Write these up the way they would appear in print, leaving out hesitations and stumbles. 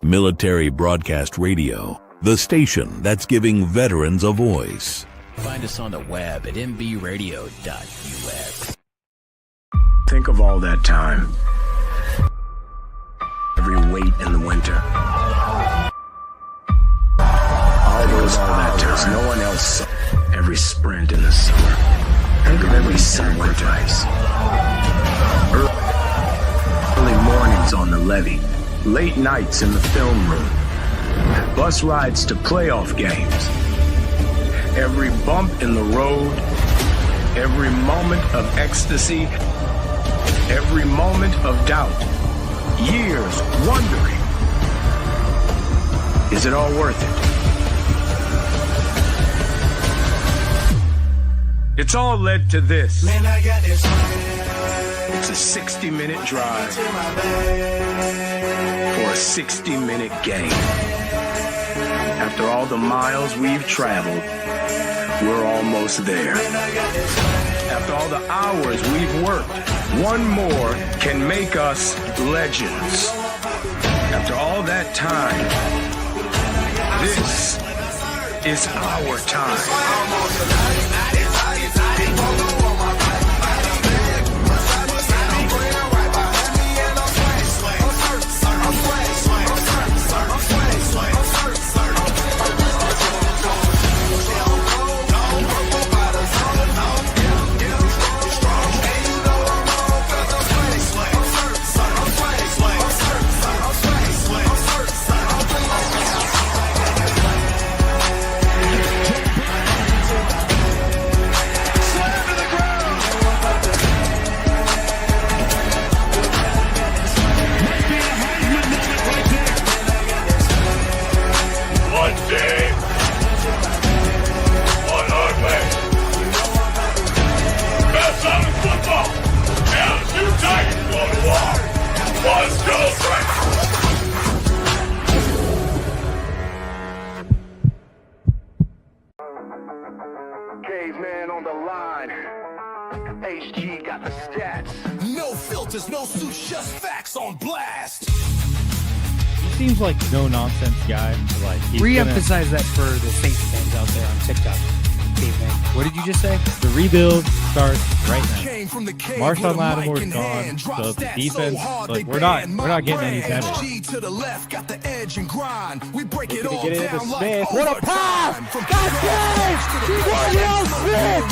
Military Broadcast Radio, the station that's giving veterans a voice. Find us on the web at mbradio.us. Think of all that time. Every wait in the winter. All those hours no one else saw. Every sprint in the summer. Every sacrifice. Early mornings on the levee. Late nights in the film room. Bus rides to playoff games. Every bump in the road. Every moment of ecstasy. Every moment of doubt. Years wondering. Is it all worth it? It's all led to this. Man, I got this. It's a 60-minute drive for a 60-minute game. After all the miles we've traveled, we're almost there. After all the hours we've worked, one more can make us legends. After all that time, this is our time. Caveman on the line. HG got the stats. No filters, no suits, just facts on blast. He seems like no nonsense guy. Like re-emphasize that for the Saints fans out there on TikTok. Caveman. What did you just say? The rebuild starts right now. Marshawn Lattimore's gone, so the defense, like we're not getting any better. To the left, got the edge and grind. We break it all Get it into down Smith. like What a pass! That's it! Danielle Smith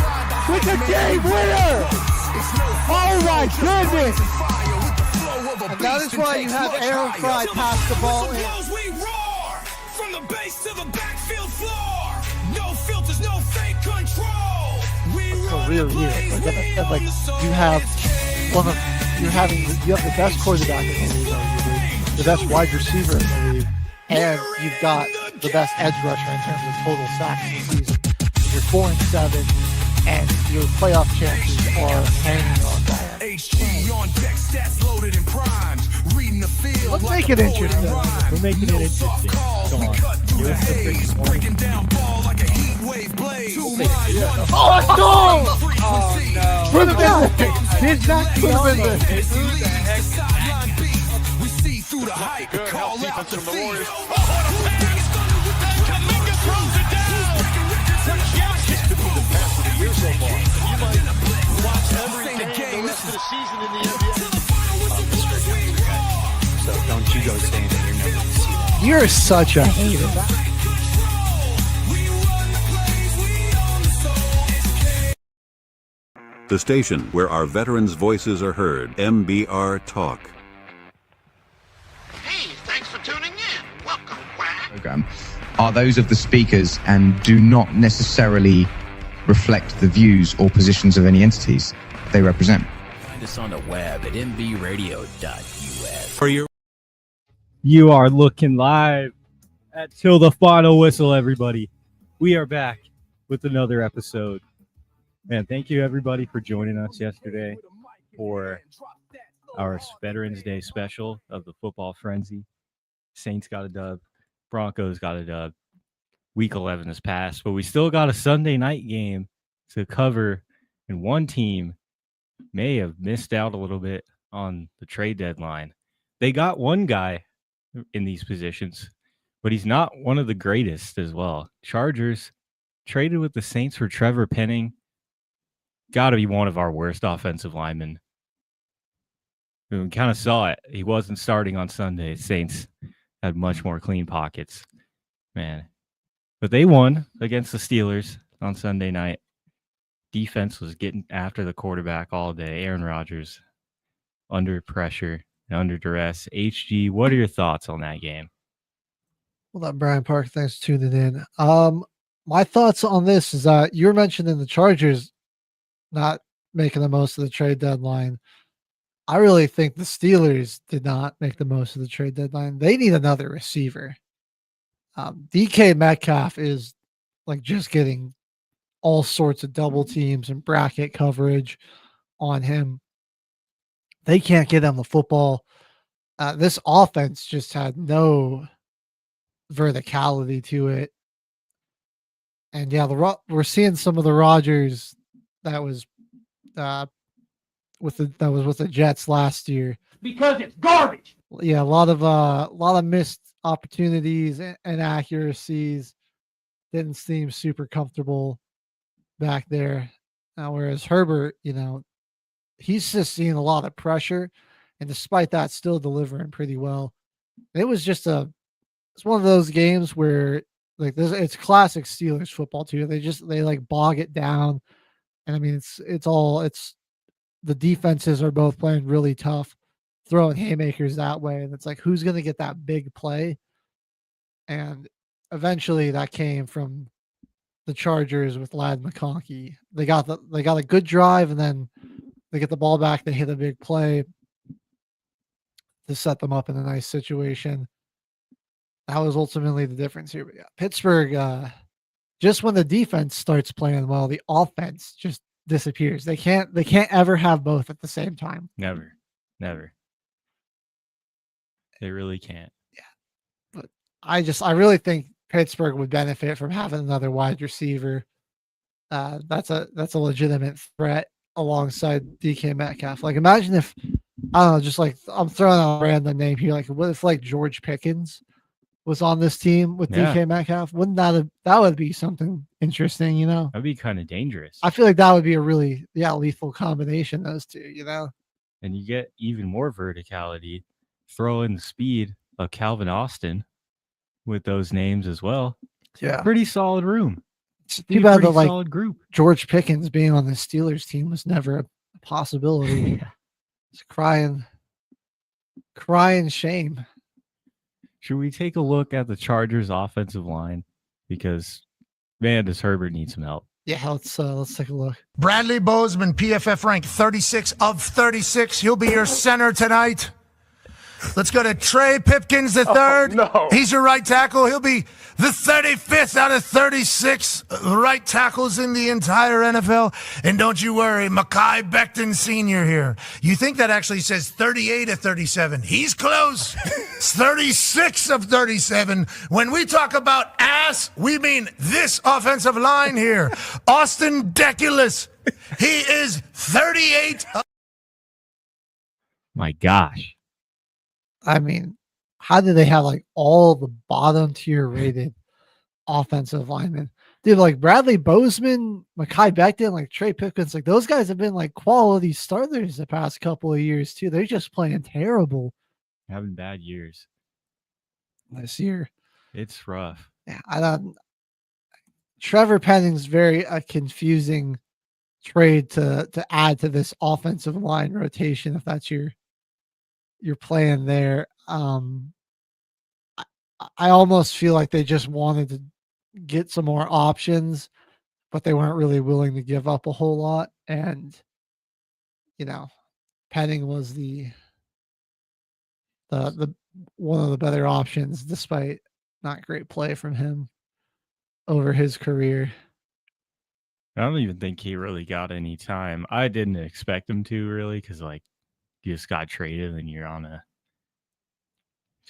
with the game winner! Oh my goodness! And that is why you have Aaron Fry pass the ball in. We roar from the base to the backfield floor. No filters, no fake control. We Career year. Like you have you have the best quarterback in the league, arguably, the best wide receiver in the league, and you've got the best edge rusher in terms of total sacks in the season. You're 4-7, and your playoff chances are hanging on by it. HG on deck, stats loaded and primed. Reading the field. Let's make it interesting. We're making it interesting. Come on. Give us the freaking point. Breaking down ball like a heat wave blade. Oh, let's go! Oh, no. For the business! He's not for the business. We see through the hype. Call out the feed. So don't you go saying that you're never going to see that. You're such a hater. The station where our veterans' voices are heard, MBR Talk. Hey, thanks for tuning in. Welcome, Quack. Program are those of the speakers and do not necessarily reflect the views or positions of any entities they represent. Find us on the web at mbradio.us. For your You are looking live at Till the Final Whistle, everybody. We are back with another episode. Man, thank you everybody for joining us yesterday for our Veterans Day special of the Football Frenzy. Saints got a dub. Broncos got a dub. Week 11 has passed, but we still got a Sunday night game to cover, and one team may have missed out a little bit on the trade deadline. They got one guy in these positions, but he's not one of the greatest as well. Chargers traded with the Saints for Trevor Penning. Got to be one of our worst offensive linemen. We kind of saw it. He wasn't starting on Sunday. Saints had much more clean pockets, man. But they won against the Steelers on Sunday night. Defense was getting after the quarterback all day. Aaron Rodgers under pressure and under duress. HG, what are your thoughts on that game? Well, that Brian Park, thanks for tuning in. My thoughts on this is that you're mentioning the Chargers not making the most of the trade deadline. I really think the Steelers did not make the most of the trade deadline. They need another receiver. DK Metcalf is like just getting all sorts of double teams and bracket coverage on him. They can't get him the football. This offense just had no verticality to it. And yeah, we're seeing some of the Rodgers that was with the Jets last year because it's garbage. Yeah, a lot of missed opportunities and inaccuracies. Didn't seem super comfortable back there. Whereas Herbert, he's just seeing a lot of pressure, and despite that, still delivering pretty well. It was just it's one of those games where like it's classic Steelers football too. They like bog it down, and I mean it's the defenses are both playing really tough, throwing haymakers that way, and it's like who's going to get that big play? And eventually, that came from the Chargers with Ladd McConkey. They got a good drive, and then they get the ball back. They hit a big play to set them up in a nice situation. That was ultimately the difference here. But yeah, Pittsburgh, just when the defense starts playing well, the offense just disappears. They can't ever have both at the same time. Never. They really can't. Yeah. But I really think Pittsburgh would benefit from having another wide receiver. That's a legitimate threat alongside DK Metcalf. Like imagine if I don't know, just like I'm throwing out a random name here. Like what if like George Pickens was on this team with DK Metcalf? Wouldn't that would be something interesting, That'd be kind of dangerous. I feel like that would be a really lethal combination, those two, And you get even more verticality. Throw in the speed of Calvin Austin with those names as well. Yeah. Pretty solid room. It's too bad that solid group. George Pickens being on the Steelers team was never a possibility. It's crying shame. Should we take a look at the Chargers offensive line? Because man, does Herbert need some help. Yeah, let's take a look. Bradley Bozeman, PFF ranked 36 of 36. He'll be your center tonight. Let's go to Trey Pipkins III. Oh, no. He's your right tackle. He'll be the 35th out of 36 right tackles in the entire NFL. And don't you worry, Mekhi Becton Sr. here. You think that actually says 38 of 37. He's close. It's 36 of 37. When we talk about ass, we mean this offensive line here. Austin Deculus. He is 38. My gosh. I mean, how do they have like all the bottom tier rated offensive linemen? Dude, like Bradley Bozeman, Mekhi Becton, like Trey Pipkins, like those guys have been like quality starters the past couple of years too. They're just playing terrible. Having bad years this year. It's rough. Yeah, I don't. Trevor Penning's very confusing trade to add to this offensive line rotation if that's your plan there. I almost feel like they just wanted to get some more options, but they weren't really willing to give up a whole lot. And Penning was the one of the better options, despite not great play from him over his career. I don't even think he really got any time. I didn't expect him to really, because like you just got traded and you're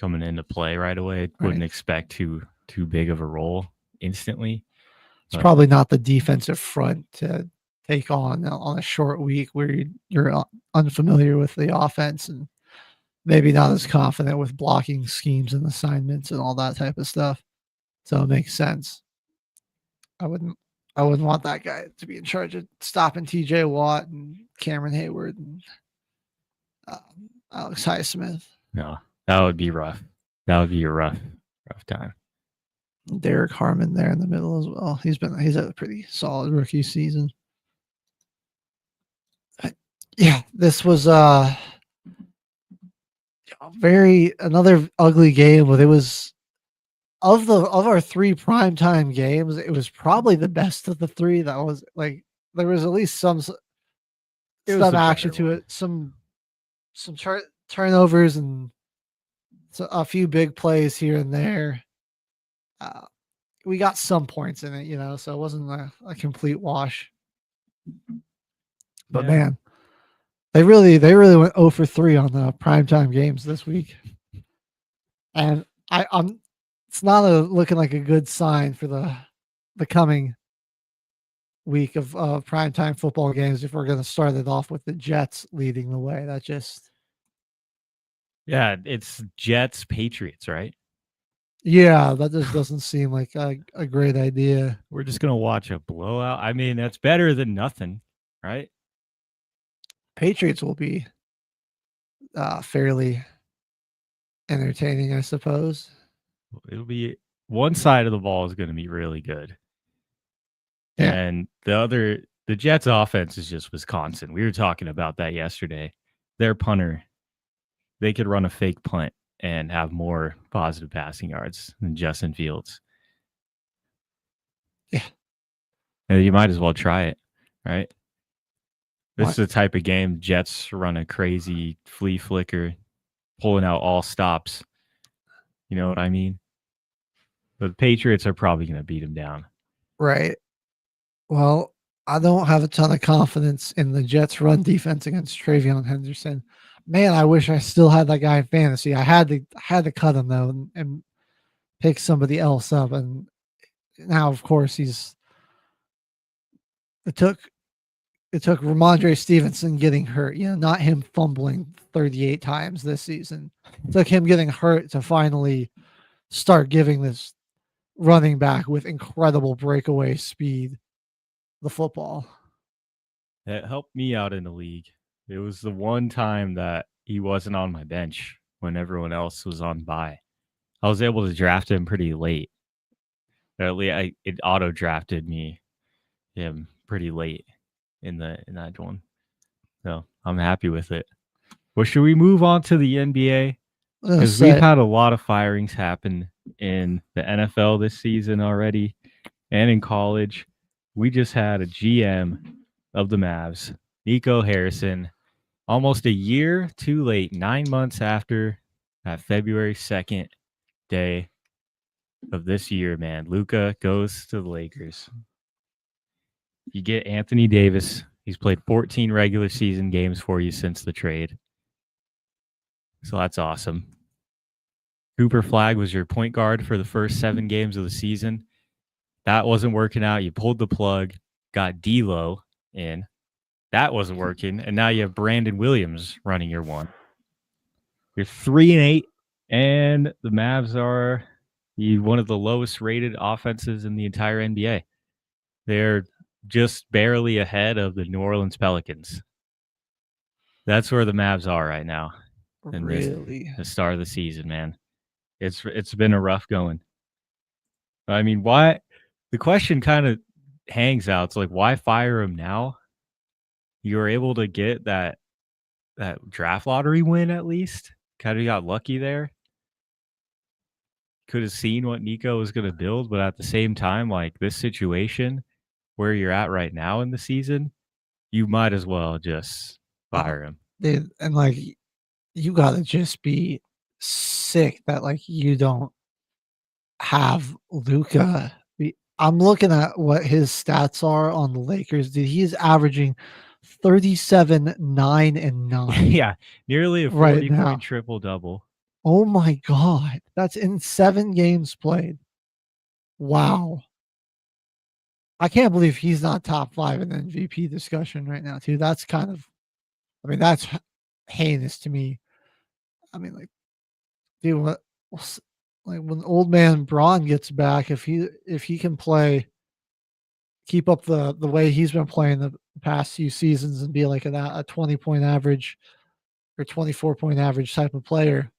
coming into play right away. Wouldn't expect too big of a role instantly. It's probably not the defensive front to take on a short week where you're unfamiliar with the offense and maybe not as confident with blocking schemes and assignments and all that type of stuff. So it makes sense. I wouldn't want that guy to be in charge of stopping TJ Watt and Cameron Hayward and Alex Highsmith. No, that would be rough. That would be a rough time. Derek Harmon there in the middle as well. He's had a pretty solid rookie season. Yeah, this was another ugly game, but it was of our 3 primetime games, it was probably the best of the 3. That was like there was at least some action to it, some turnovers and a few big plays here and there. We got some points in it, so it wasn't a complete wash. But man, they really went 0 for 3 on the primetime games this week, and it's not looking like a good sign for the coming week of primetime football games if we're going to start it off with the Jets leading the way. It's Jets Patriots, right? Yeah, that just doesn't seem like a great idea. We're just gonna watch a blowout. I mean, that's better than nothing, right? Patriots will be fairly entertaining, I suppose. It'll be one side of the ball is going to be really good, and the Jets' offense is just Wisconsin. We were talking about that yesterday. Their punter, they could run a fake punt and have more positive passing yards than Justin Fields. Yeah, and you might as well try it, right? This is the type of game Jets run a crazy flea flicker, pulling out all stops. You know what I mean? But the Patriots are probably going to beat them down. Right. Well, I don't have a ton of confidence in the Jets' run defense against Travion Henderson. Man, I wish I still had that guy in fantasy. I had to cut him though and pick somebody else up. And now, of course, it took Ramondre Stevenson getting hurt. Not him fumbling 38 times this season. It took him getting hurt to finally start giving this running back with incredible breakaway speed the football. That helped me out in the league. It was the one time that he wasn't on my bench when everyone else was on bye. I was able to draft him pretty late. At least it auto drafted him pretty late in that one. So I'm happy with it. Well, should we move on to the NBA? Because we've had a lot of firings happen in the NFL this season already, and in college. We just had a GM of the Mavs, Nico Harrison, almost a year too late, 9 months after that February 2nd day of this year, man. Luka goes to the Lakers. You get Anthony Davis. He's played 14 regular season games for you since the trade. So that's awesome. Cooper Flagg was your point guard for the first 7 games of the season. That wasn't working out. You pulled the plug, got D'Lo in. That wasn't working. And now you have Brandon Williams running your one. You're 3-8, and the Mavs are one of the lowest rated offenses in the entire NBA. They're just barely ahead of the New Orleans Pelicans. That's where the Mavs are right now. And really? The start of the season, man. It's been a rough going. I mean, why? The question kind of hangs out. It's like, why fire him now? You were able to get that draft lottery win at least. Kind of got lucky there. Could have seen what Nico was going to build, but at the same time, like this situation where you're at right now in the season, you might as well just fire him. Dude, and like you got to just be sick that like you don't have Luka. I'm looking at what his stats are on the Lakers. Dude, he's averaging 37, 9, and 9. Yeah, nearly a 40-point triple-double. Oh my God. That's in 7 games played. Wow. I can't believe he's not top 5 in the MVP discussion right now, too. That's that's heinous to me. I mean, like, dude, like when old man Braun gets back, if he can keep up the way he's been playing the past few seasons and be like a 20-point average or 24-point average type of player,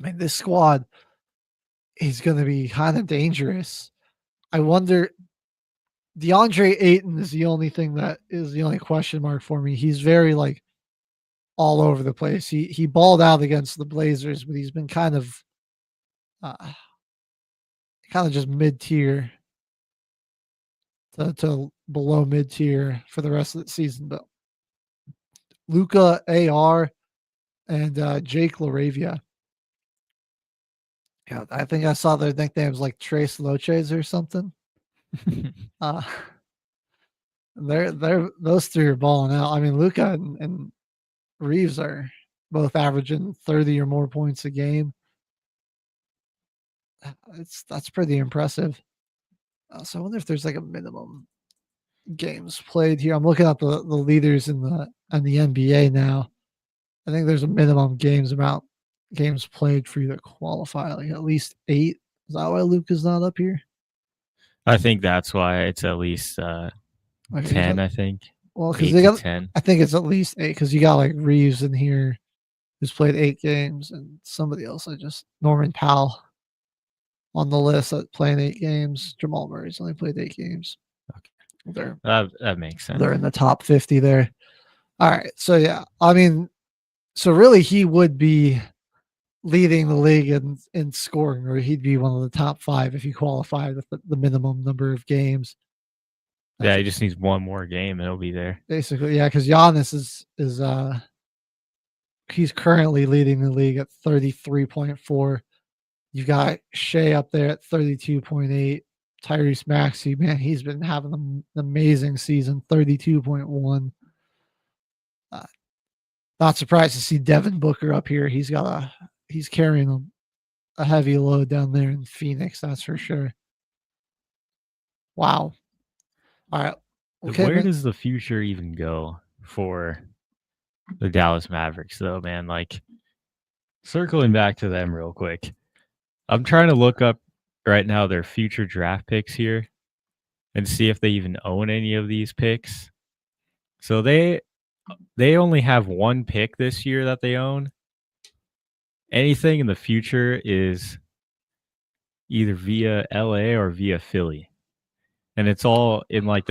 I mean, this squad is going to be kind of dangerous. I wonder. DeAndre Ayton is the only thing that is the only question mark for me. He's very like all over the place. He balled out against the Blazers, but he's been kind of just mid tier to below mid tier for the rest of the season. But Luca, AR, and Jake LaRavia. Yeah, I think I saw their nicknames like Trace Loches or something. They're those three are balling out. I mean, Luca and Reeves are both averaging 30 or more points a game. That's pretty impressive. So I wonder if there's like a minimum games played here. I'm looking at the leaders in the NBA now. I think there's a minimum games played for you to qualify, like at least 8. Is that why Luca's not up here? I think that's why it's at least 10. I think. Well, because they got 10. I think it's at least 8 because you got like Reeves in here who's played 8 games and somebody else. Norman Powell on the list that playing 8 games. Jamal Murray's only played 8 games. Okay, that makes sense. They're in the top 50 there. All right, so yeah, I mean, so really he would be leading the league in scoring, or he'd be one of the top 5 if he qualified with the minimum number of games. Yeah, he just needs one more game and he'll be there. Basically, yeah, because Giannis is he's currently leading the league at 33.4. You've got Shea up there at 32.8. Tyrese Maxey, man, he's been having an amazing season, 32.1. Not surprised to see Devin Booker up here. He's carrying a heavy load down there in Phoenix, that's for sure. Wow. All right. Okay, where does the future even go for the Dallas Mavericks, though, man? Like, circling back to them real quick. I'm trying to look up right now their future draft picks here and see if they even own any of these picks. So they only have one pick this year that they own. Anything in the future is either via LA or via Philly. And it's all in like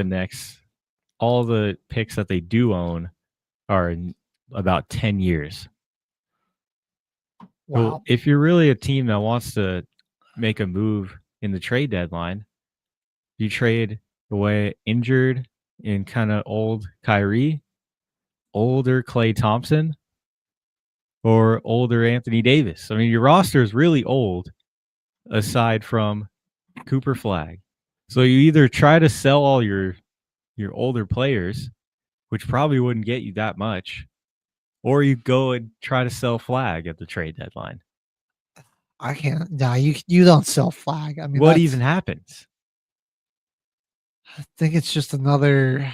all the picks that they do own are in about 10 years. Wow. So if you're really a team that wants to make a move in the trade deadline, you trade away injured and kind of old Kyrie, older Klay Thompson, or older Anthony Davis. I mean, your roster is really old aside from Cooper Flag. So you either try to sell all your older players, which probably wouldn't get you that much, or you go and try to sell Flag at the trade deadline. I can't. No, you don't sell Flag. I mean, what even happens? I think it's just another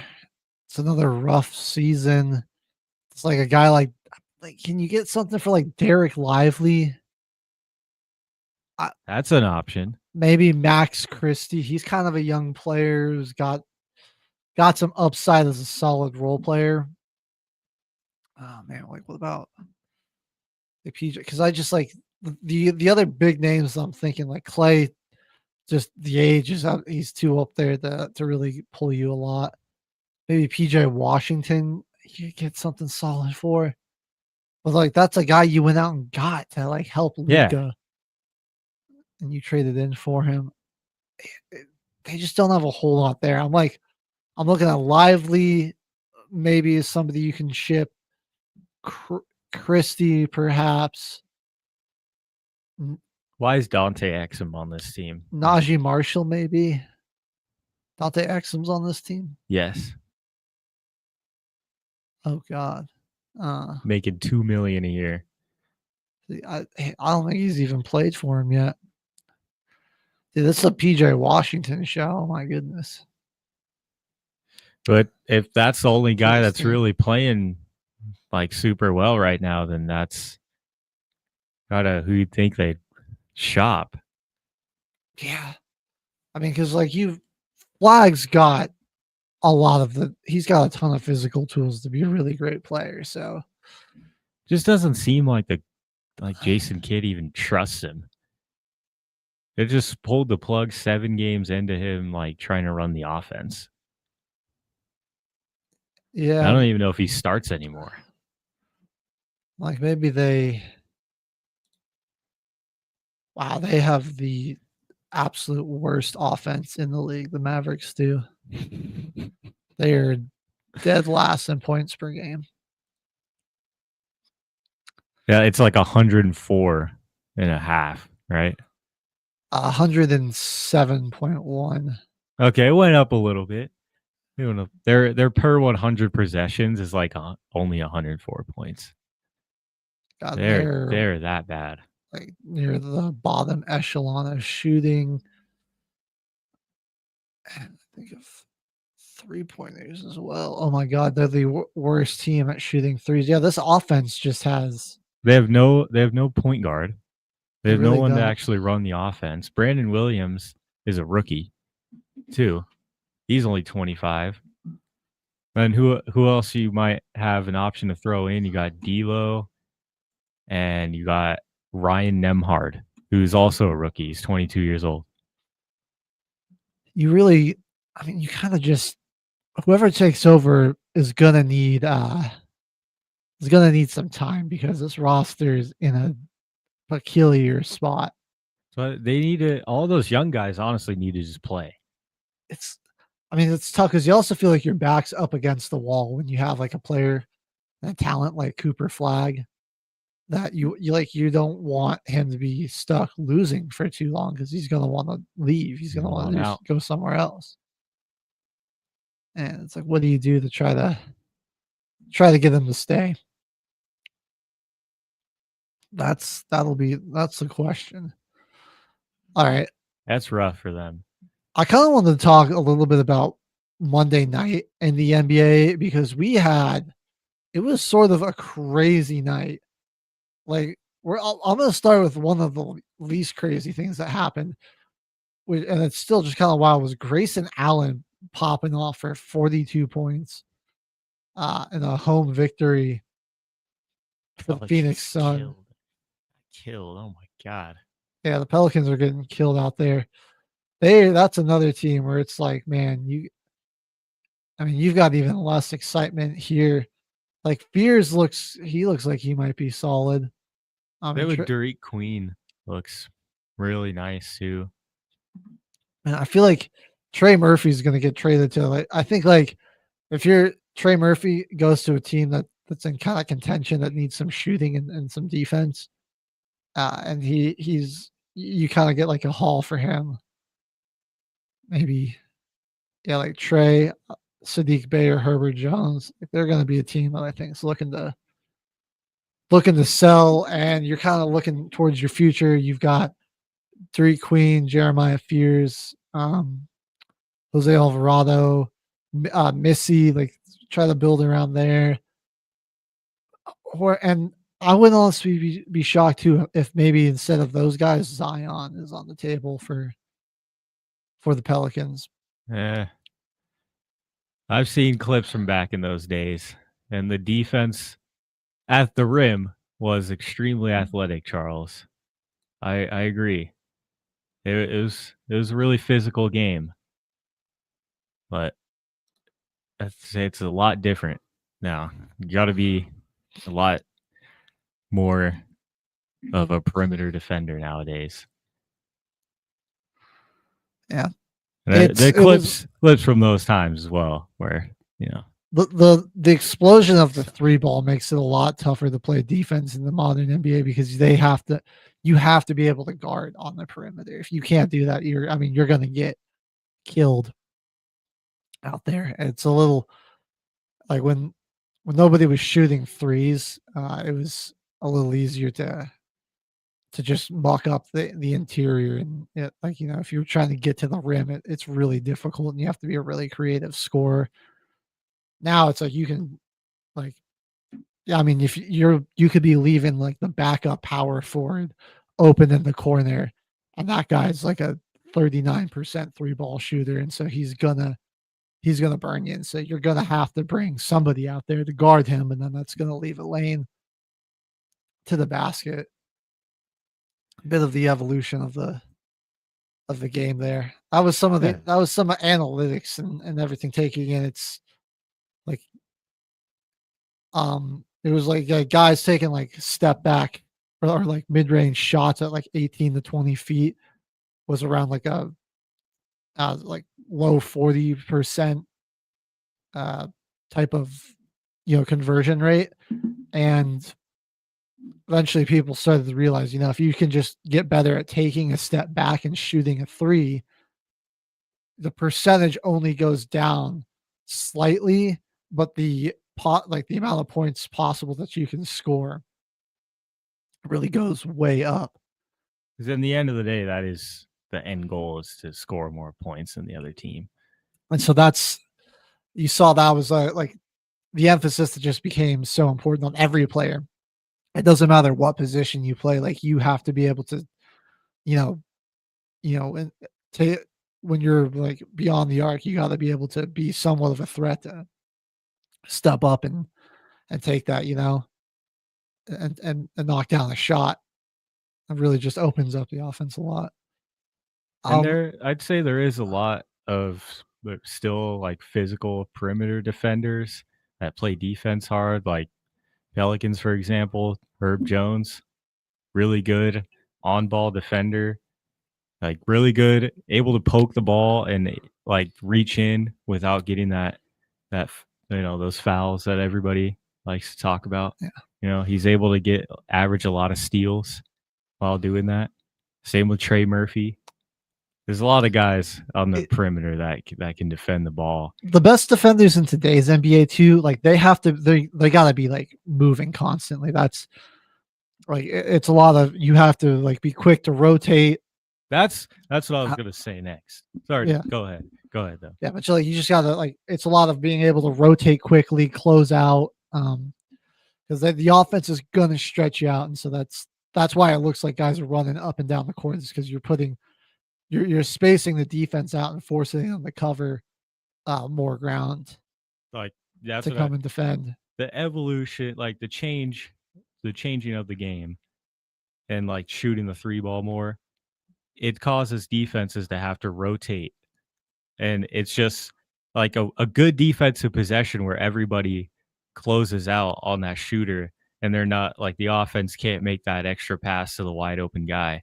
rough season. It's like a guy like can you get something for like Derek Lively? That's an option. Maybe Max Christie. He's kind of a young player who's got some upside as a solid role player. Oh man, like what about the PJ? Because I just like the other big names I'm thinking like Klay. Just the age is up. He's too up there to really pull you a lot. Maybe PJ Washington. You get something solid for. But like that's a guy you went out and got to like help Luka. Yeah. And you traded in for him. They just don't have a whole lot there. I'm looking at Lively, maybe as somebody you can ship. Christie, perhaps. Why is Dante Exum on this team? Najee Marshall, maybe. Dante Exum's on this team? Yes. Oh, God. Making $2 million a year. I don't think he's even played for him yet. Dude, this is a PJ Washington show. Oh, my goodness. But if that's the only guy that's really playing like super well right now, then that's gotta who you'd think they'd shop. Yeah. I mean, because like Flag's got he's got a ton of physical tools to be a really great player. So Just doesn't seem like Jason Kidd even trusts him. They just pulled the plug 7 games into him, like trying to run the offense. I yeah, don't even know if he starts anymore. like maybe they have the absolute worst offense in the league. The Mavericks do. They are dead last in points per game. Yeah, it's like 104.5, right? 107.1. Okay, it went up a little bit. It went up. Their per 100 possessions is like only 104 points. God, They're that bad. like near the bottom echelon of shooting. And I think of 3-pointers as well. Oh my God, they're the worst team at shooting threes. Yeah, this offense just has. They have no point guard. They have no really one to don't. actually run the offense. Brandon Williams is a rookie, too. He's only 25. And who else you might have an option to throw in? You got D'Lo, and you got Ryan Nemhard, who's also a rookie. He's 22 years old. You really, I mean, you kind of just whoever takes over is gonna need some time because this roster is in a peculiar spot. So they need to. All those young guys honestly need to just play. It's tough because you also feel like your back's up against the wall when you have like a player and a talent like Cooper Flag that you don't want him to be stuck losing for too long because he's going to want to leave. He's going to want to go somewhere else. And it's like, what do you do to try to get him to stay? That's the question. All right. That's rough for them. I kind of wanted to talk a little bit about Monday night in the NBA because it was sort of a crazy night. Like I'm going to start with one of the least crazy things that happened, and it's still just kind of wild. Was Grayson Allen popping off for 42 points in a home victory for the Phoenix Suns? Killed. Oh my God. Yeah, the Pelicans are getting killed out there. That's another team where it's like, man, you've got even less excitement here. Like Fears looks like he might be solid. Derek Queen looks really nice too. And I feel like Trey Murphy's going to get traded to. Like, I think like if Trey Murphy goes to a team that's in kind of contention that needs some shooting and some defense, and you kind of get like a haul for him. Maybe, yeah, like Trey, Sadiq Bey, or Herbert Jones. Like they're going to be a team that I think is looking to sell, and you're kind of looking towards your future. You've got Derek Queen, Jeremiah Fears, Jose Alvarado, Missy. Like try to build around there. And I wouldn't honestly be shocked too if maybe instead of those guys, Zion is on the table for the Pelicans. Yeah. I've seen clips from back in those days, and the defense at the rim was extremely athletic, Charles. I agree. It was a really physical game, but it's a lot different now. You got to be a lot more of a perimeter defender nowadays. Yeah. The clips from those times as well, where the explosion of the three ball makes it a lot tougher to play defense in the modern NBA because you have to be able to guard on the perimeter. If you can't do that, you're going to get killed out there. And it's a little like when nobody was shooting threes, it was a little easier to just muck up the interior, and if you're trying to get to the rim, it's really difficult, and you have to be a really creative scorer. Now it's like you can like Yeah, I mean, if you could be leaving like the backup power forward open in the corner, and that guy's like a 39% three ball shooter, and so he's gonna burn you. And so you're gonna have to bring somebody out there to guard him, and then that's gonna leave a lane to the basket. A bit of the evolution of the game there. Yeah. That was some analytics and everything taking in. It's like it was like guys taking like step back or like mid range shots at like 18 to 20 feet was around like a like low 40% uh type of conversion rate. And eventually people started to realize, if you can just get better at taking a step back and shooting a three, the percentage only goes down slightly, but the like the amount of points possible that you can score really goes way up. Because in the end of the day, that is the end goal, is to score more points than the other team. And so you saw that was like the emphasis that just became so important on every player. It doesn't matter what position you play, like you have to be able to, you know, and to when you're like beyond the arc, you got to be able to be somewhat of a threat to step up and take that, and knock down a shot. It really just opens up the offense a lot. And I'd say there is a lot of still like physical perimeter defenders that play defense hard, like Pelicans, for example. Herb Jones, really good on ball defender, like really good, able to poke the ball and like reach in without getting that those fouls that everybody likes to talk about. Yeah. He's able to average a lot of steals while doing that. Same with Trey Murphy. There's a lot of guys on the perimeter that can defend the ball. The best defenders in today's NBA too, like they gotta be like moving constantly. That's like it's a lot of, you have to like be quick to rotate. That's what I was gonna say next. Sorry, yeah. Go ahead though. Yeah, but you just gotta like, it's a lot of being able to rotate quickly, close out, because the offense is gonna stretch you out, and so that's why it looks like guys are running up and down the court, is because you're spacing the defense out and forcing them to cover more ground. Like that's to come and defend. The evolution, like the changing of the game, and like shooting the three ball more, it causes defenses to have to rotate, and it's just like a good defensive possession where everybody closes out on that shooter, and they're not like, the offense can't make that extra pass to the wide open guy.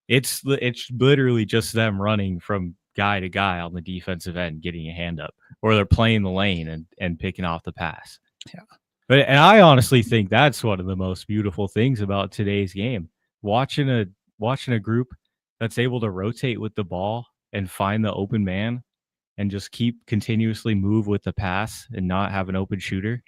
It's literally just them running from guy to guy on the defensive end, getting a hand up, or they're playing the lane and picking off the pass. Yeah. And I honestly think that's one of the most beautiful things about today's game. Watching a group that's able to rotate with the ball and find the open man and just keep continuously move with the pass and not have an open shooter.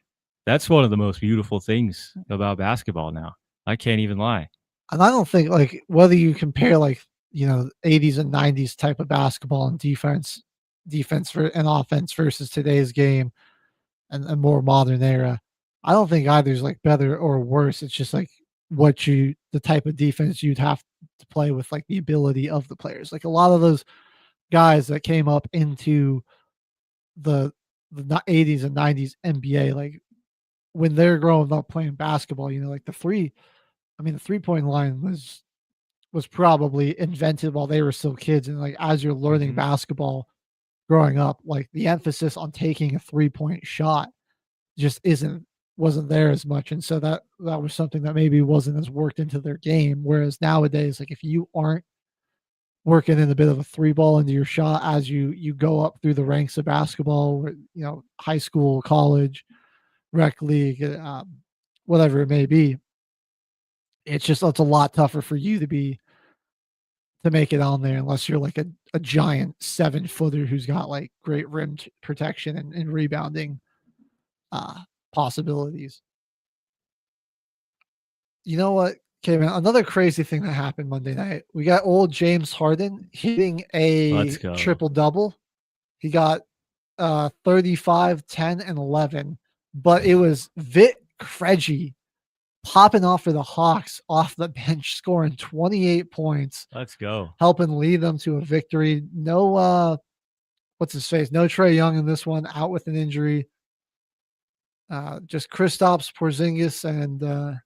That's one of the most beautiful things about basketball now. I can't even lie. And I don't think, like, whether you compare like 80s and 90s type of basketball and defense and offense versus today's game and more modern era, I don't think either's like better or worse. It's just like the type of defense you'd have to play with, like the ability of the players. Like a lot of those guys that came up into the 80s and 90s NBA, like when they're growing up playing basketball, like the 3-point line was probably invented while they were still kids. And like, as you're learning basketball growing up, like the emphasis on taking a 3-point shot just wasn't there as much. And so that was something that maybe wasn't as worked into their game. Whereas nowadays, like if you aren't working in a bit of a three ball into your shot as you go up through the ranks of basketball, high school, college, rec league, whatever it may be, it's a lot tougher for you to make it on there unless you're like a giant 7-footer who's got like great rim protection and rebounding possibilities. You know what, Caveman? Another crazy thing that happened Monday night. We got old James Harden hitting a triple double. He got 35, 10, and 11, but it was Vit Krejci popping off for the Hawks off the bench, scoring 28 points. Let's go. Helping lead them to a victory. No, what's his face? No Trae Young in this one, out with an injury. Just Kristaps Porzingis and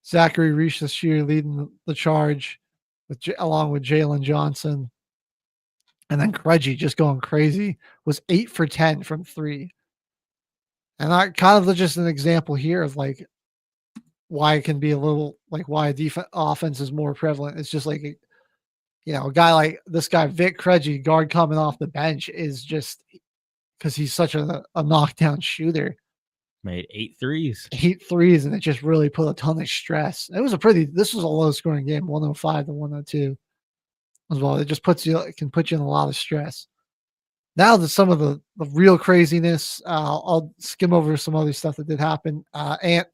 Zachary Reich this year leading the charge, along with Jalen Johnson. And then Krejci just going crazy, was 8 for 10 from 3. And I kind of just an example here of like why it can be a little like why offense is more prevalent. It's just like, a guy like this guy, Vic Krejci, guard coming off the bench, is just because he's such a knockdown shooter. Made 8 threes. 8 threes, and it just really put a ton of stress. This was a low scoring game, 105 to 102 as well. It just can put you in a lot of stress. Now that some of the real craziness, I'll skim over some other stuff that did happen. Ant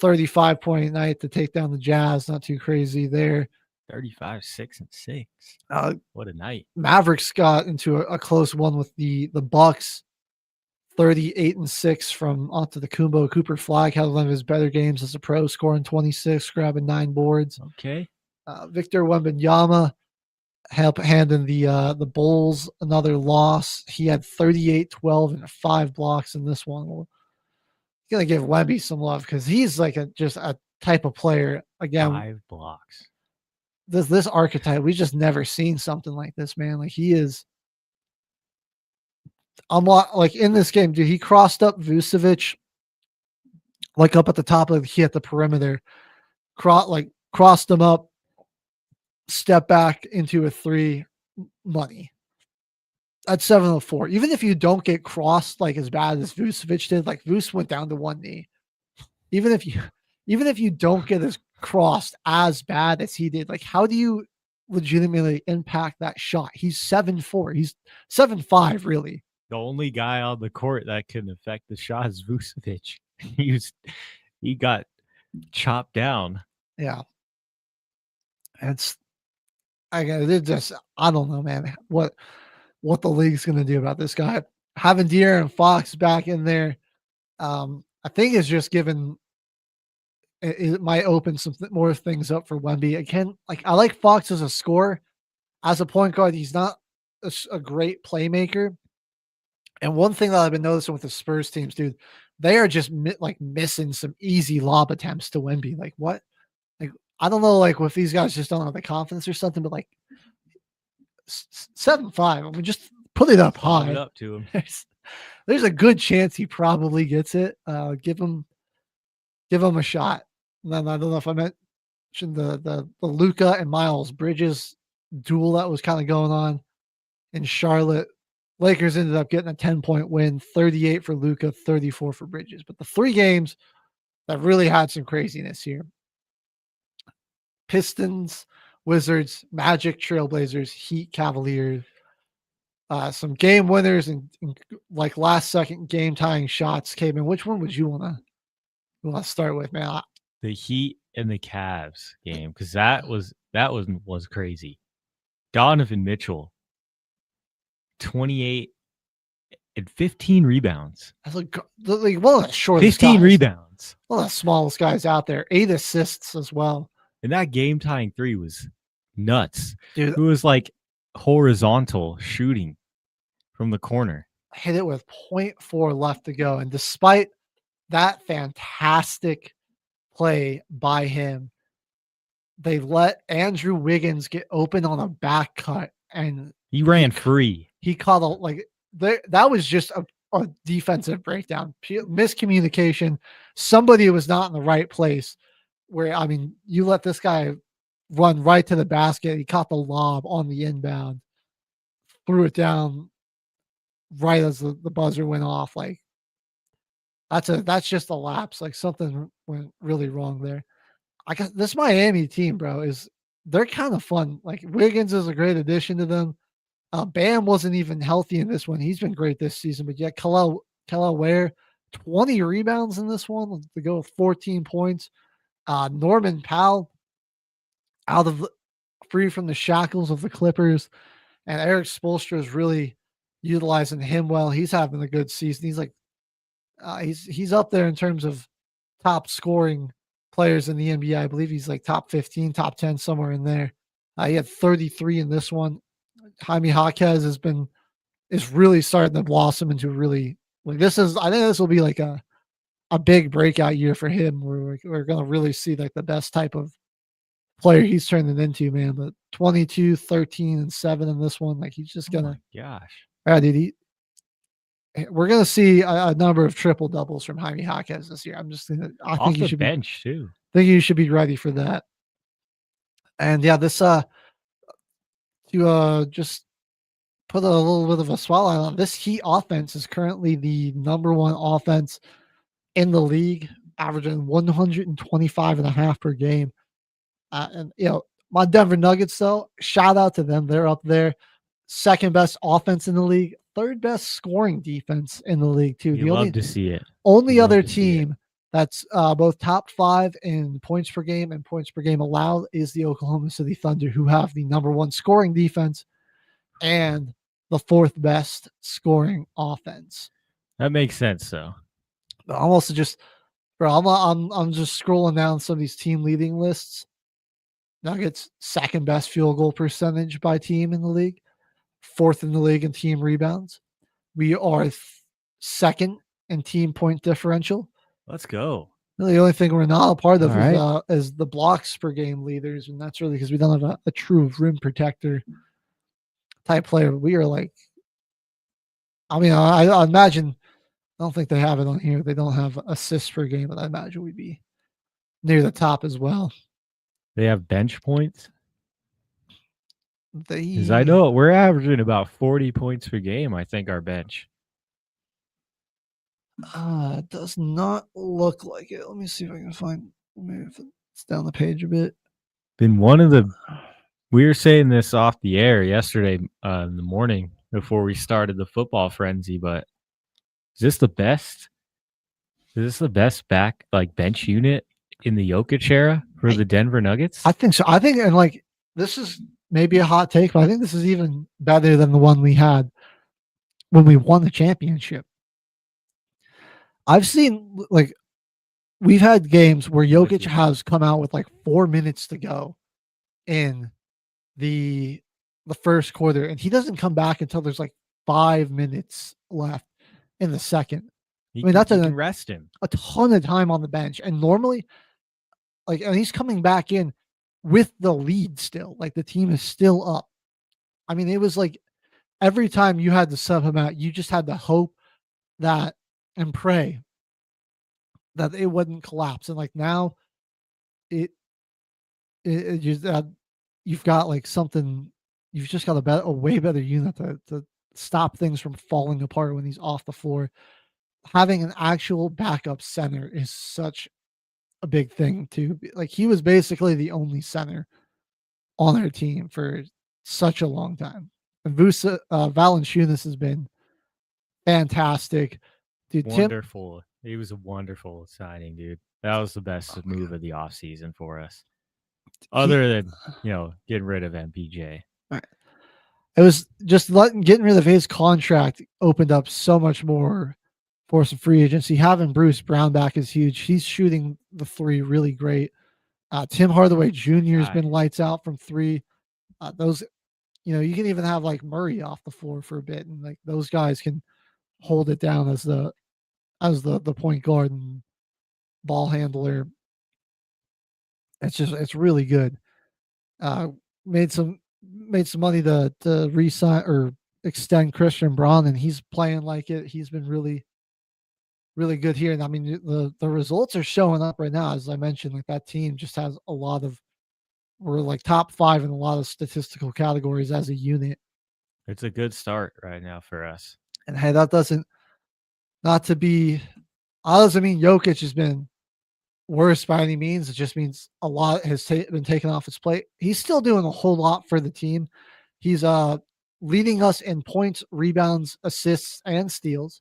35-point night to take down the Jazz. Not too crazy there. 35, 6, and 6. What a night. Mavericks got into a close one with the Bucks. 38-6 from Antetokounmpo. Cooper Flag had one of his better games as a pro, scoring 26, grabbing 9 boards. Okay. Victor Wembanyama handing the Bulls another loss. He had 38, 12, and 5 blocks in this one. We're gonna give Wemby some love because he's like just a type of player. Again, 5 blocks. This archetype, we've just never seen something like this, man. Like he is. Like in this game, dude, he crossed up Vucevic, like up at the top of the perimeter, crossed him up, step back into a 3, money. At 704. Even if you don't get crossed like as bad as Vucevic did, like Vuce went down to 1 knee. Even if you don't get as crossed as bad as he did, like how do you legitimately impact that shot? He's 7'4. He's 7'5, really. The only guy on the court that can affect the shot is Vucevic. He got chopped down. Yeah. I don't know, man, what the league's going to do about this guy. Having De'Aaron Fox back in there, I think is just given it might open some more things up for Wemby. Again, like I like Fox as a scorer. As a point guard, he's not a great playmaker. And one thing that I've been noticing with the Spurs teams, dude, they are just missing some easy lob attempts to Wemby. Like what? Like I don't know, like if these guys just don't have the confidence or something, but like 7'5", I mean, just put it up high. It up to him. There's a good chance he probably gets it. Give him a shot. And then I don't know if I mentioned the Luka and Miles Bridges duel that was kind of going on in Charlotte. Lakers ended up getting a 10-point win, 38 for Luka, 34 for Bridges. But the 3 games that really had some craziness here: Pistons, Wizards, Magic, Trailblazers, Heat, Cavaliers. Some game winners and like last second game tying shots came in. Which one would you want to start with, man? The Heat and the Cavs game, because that was crazy. Donovan Mitchell, 28 and 15 rebounds. That's like one of the shortest 15 guys. Rebounds. One of the smallest guys out there. 8 assists as well. And that game tying 3 was nuts. Dude, it was like horizontal shooting from the corner. Hit it with 0.4 left to go. And despite that fantastic play by him, they let Andrew Wiggins get open on a back cut, and he ran free. He caught that was just a defensive breakdown, miscommunication. Somebody was not in the right place. Where I mean, you let this guy run right to the basket. He caught the lob on the inbound, threw it down right as the buzzer went off. Like that's just a lapse. Like something went really wrong there. I guess this Miami team, bro, they're kind of fun. Like Wiggins is a great addition to them. Bam wasn't even healthy in this one. He's been great this season, but yet Kelly Ware, 20 rebounds in this one to go with 14 points. Norman Powell free from the shackles of the Clippers, and Eric Spoelstra is really utilizing him well. He's having a good season. He's like He's up there in terms of top scoring players in the NBA. I believe he's like top 15, top 10, somewhere in there. He had 33 in this one. Jaime Jaquez is really starting to blossom into really like this is. I think this will be like a big breakout year for him. Where we're going to really see like the best type of player he's turning into, man. But 22, 13, and 7 in this one. Like he's just gonna. Oh my gosh. Yeah, dude. We're gonna see a number of triple doubles from Jaime Jaquez this year. I Off think you the should bench too. think you should be ready for that. And yeah, this to just put a little bit of a spotlight on this Heat offense is currently the number one offense in the league, averaging 125.5 per game. And my Denver Nuggets, though, shout out to them. They're up there, second best offense in the league, third best scoring defense in the league too. You love to see it. Only other team that's both top 5 in points per game and points per game allowed is the Oklahoma City Thunder, who have the number one scoring defense and the fourth best scoring offense. That makes sense, though. But I'm also just, bro, I'm just scrolling down some of these team leading lists. Nuggets second best field goal percentage by team in the league, fourth in the league in team rebounds. We are second in team point differential. Let's go. The only thing we're not a part of is the blocks per game leaders, and that's really because we don't have a true rim protector type player. We are like, I mean, I imagine, I don't think they have it on here. They don't have assists per game, but I imagine we'd be near the top as well. They have bench points? Because I know we're averaging about 40 points per game, I think, our bench. It does not look like it. Let me see if I can find, maybe if it's down the page a bit. Been we were saying this off the air yesterday in the morning before we started the football frenzy, but is this the best? Is this the best bench unit in the Jokic era for the Denver Nuggets? I think so. I think, and like, this is maybe a hot take, but I think this is even better than the one we had when we won the championship. I've seen, like, we've had games where Jokic has come out with like 4 minutes to go in the first quarter, and he doesn't come back until there's like 5 minutes left in the second. That's rest him a ton of time on the bench, and normally, like, and he's coming back in with the lead still. Like, the team is still up. I mean, it was like every time you had to sub him out, you just had to hope that and pray that it wouldn't collapse. And like now, you've got like something. You've just got a way better unit to stop things from falling apart when he's off the floor. Having an actual backup center is such a big thing too. Like, he was basically the only center on our team for such a long time. And Valanciunas has been fantastic. Dude, wonderful. He was a wonderful signing, dude. That was the best move of the offseason for us. Other than, getting rid of MPJ. Right. It was just getting rid of his contract opened up so much more for some free agency. Having Bruce Brown back is huge. He's shooting the three really great. Tim Hardaway Jr. has been lights out from three. Those, you can even have like Murray off the floor for a bit, and like those guys can hold it down as the point guard and ball handler. It's really good. Made some money to re-sign or extend Christian Braun, and he's playing like it. He's been really, really good here. And I mean, the results are showing up right now. As I mentioned, like, that team just has we're like top 5 in a lot of statistical categories as a unit. It's a good start right now for us. And hey, that doesn't mean Jokic has been worse by any means. It just means a lot has been taken off his plate. He's still doing a whole lot for the team. He's leading us in points, rebounds, assists, and steals.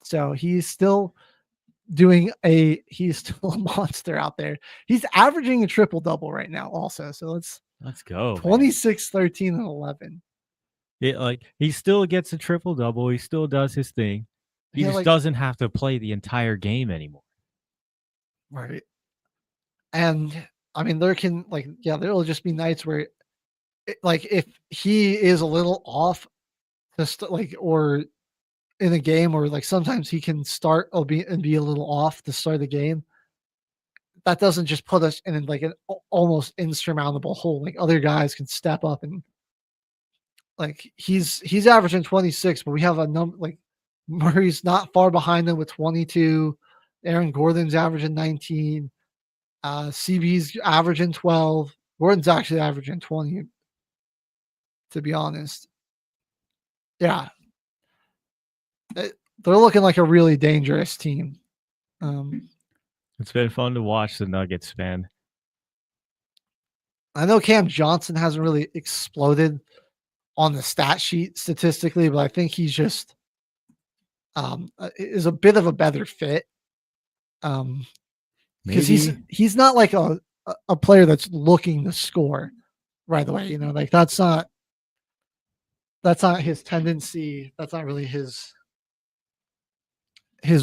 So he's still he's still a monster out there. He's averaging a triple double right now also. So let's go. 26, 13, and 11. He still gets a triple double. He still does his thing. He just like, doesn't have to play the entire game anymore. right. And I mean, there will just be nights where, like, if he is a little off, just like, or in a game, or like sometimes he can start and be a little off to start the game. That doesn't just put us in like an almost insurmountable hole. Like other guys can step up and like he's averaging 26, but we have a number like Murray's not far behind him with 22. Aaron Gordon's averaging 19. CB's averaging 12. Gordon's actually averaging 20, to be honest. Yeah. They're looking like a really dangerous team. It's been fun to watch the Nuggets, man. I know Cam Johnson hasn't really exploded on the stat sheet statistically, but I think he's just is a bit of a better fit. Because he's not like a player that's looking to score right away. You know, like that's not his tendency. That's not really his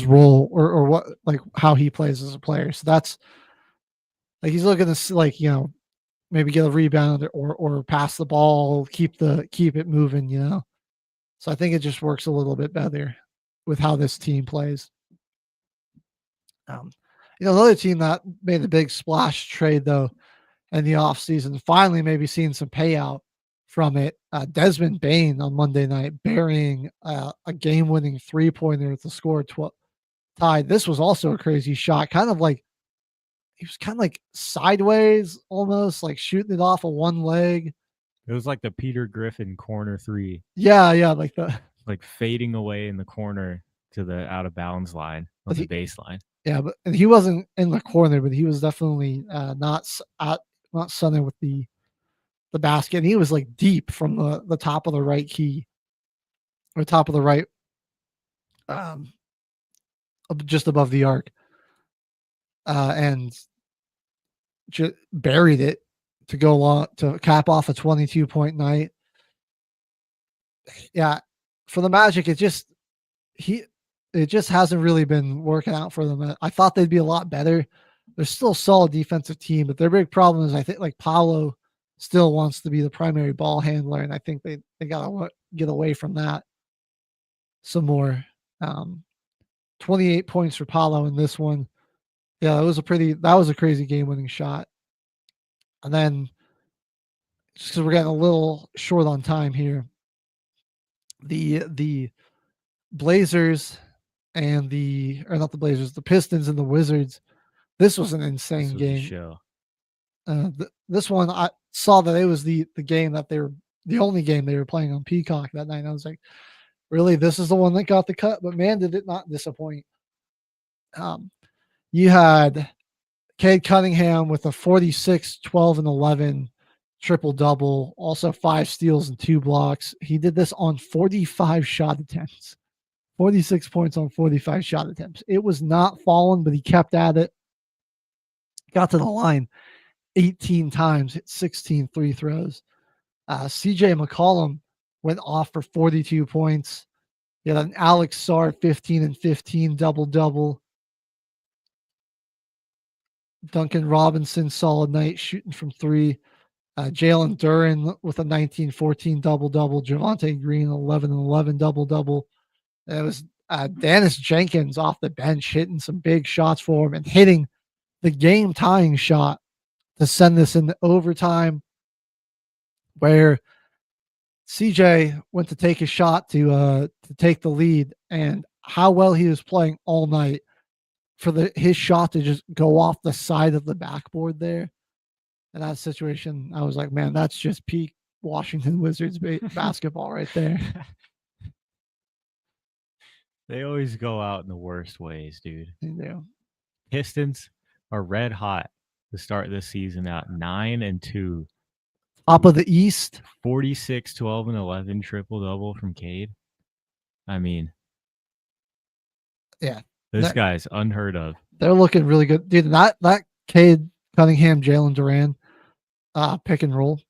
role or what, like how he plays as a player. So that's like he's looking to, like, you know, maybe get a rebound or pass the ball, keep it moving, you know. So I think it just works a little bit better with how this team plays. You know, another team that made a big splash trade though in the offseason, finally maybe seeing some payout from it. Desmond Bain on Monday night burying a game-winning three-pointer to score tied. This was also a crazy shot, kind of like he was kind of like sideways, almost like shooting it off of one leg. It was like the Peter Griffin corner three. Yeah, like fading away in the corner to the out of bounds line on the baseline. Yeah, but and he wasn't in the corner, but he was definitely not center with the basket. And he was like deep from the top of the right key, or top of the right, just above the arc, and just buried it to go long to cap off a 22-point night. Yeah, for the Magic, it just hasn't really been working out for them. I thought they'd be a lot better. They're still a solid defensive team, but their big problem is I think like Paolo still wants to be the primary ball handler, and I think they gotta get away from that some more. 28 points for Paolo in this one. Yeah, that was a crazy game-winning shot. And then, just because we're getting a little short on time here, the Blazers and the Pistons and the Wizards. This was an insane game. This one, I saw that it was the game that the only game they were playing on Peacock that night. I was like, really, this is the one that got the cut? But man, did it not disappoint. You had Cade Cunningham with a 46, 12, and 11 triple-double, also 5 steals and 2 blocks. He did this on 45 shot attempts. 46 points on 45 shot attempts. It was not falling, but he kept at it. Got to the line 18 times, hit 16 free throws. CJ McCollum went off for 42 points. You had an Alex Sarr 15 and 15 double-double. Duncan Robinson, solid night shooting from 3. Jalen Duren with a 19-14 double-double. Javonte Green 11 and 11 double-double. It was Dennis Jenkins off the bench hitting some big shots for him and hitting the game-tying shot to send this into overtime, where CJ went to take a shot to take the lead, and how well he was playing all night for his shot to just go off the side of the backboard there. In that situation, I was like, man, that's just peak Washington Wizards basketball right there. They always go out in the worst ways, dude. They do. Pistons are red hot to start this season out 9-2. Top of the East. 46, 12, and 11 triple-double from Cade. I mean, yeah. This guy's unheard of. They're looking really good. Dude, that Cade Cunningham, Jalen Duren pick and roll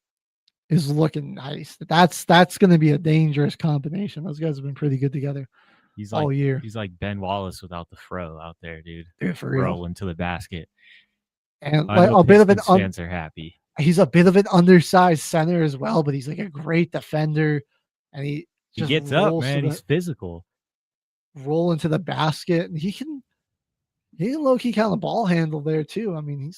is looking nice. That's going to be a dangerous combination. Those guys have been pretty good together. He's all like year. he's like Ben Wallace without the fro out there, dude. Dude, for real. Rolling to the basket. And I like know a bit of an Pistons fans are happy. he's a bit of an undersized center as well, but he's like a great defender, and he just gets up, rolls man. to He's physical. roll into the basket, and he can low key kind of ball handle there too. I mean,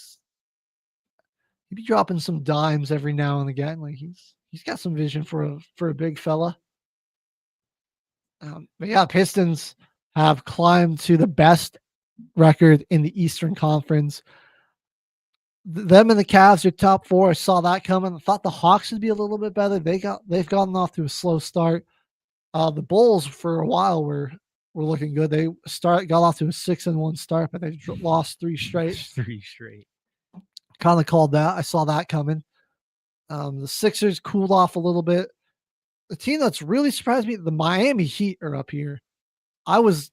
he'd be dropping some dimes every now and again. Like he's got some vision for a big fella. But yeah, Pistons have climbed to the best record in the Eastern Conference. Them and the Cavs are top 4. I saw that coming. I thought the Hawks would be a little bit better. They've gotten off to a slow start. The Bulls for a while were looking good. They got off to a 6-1 start, but they lost 3 straight. 3 straight. Kind of called that. I saw that coming. The Sixers cooled off a little bit. The team that's really surprised me, the Miami Heat are up here. I was,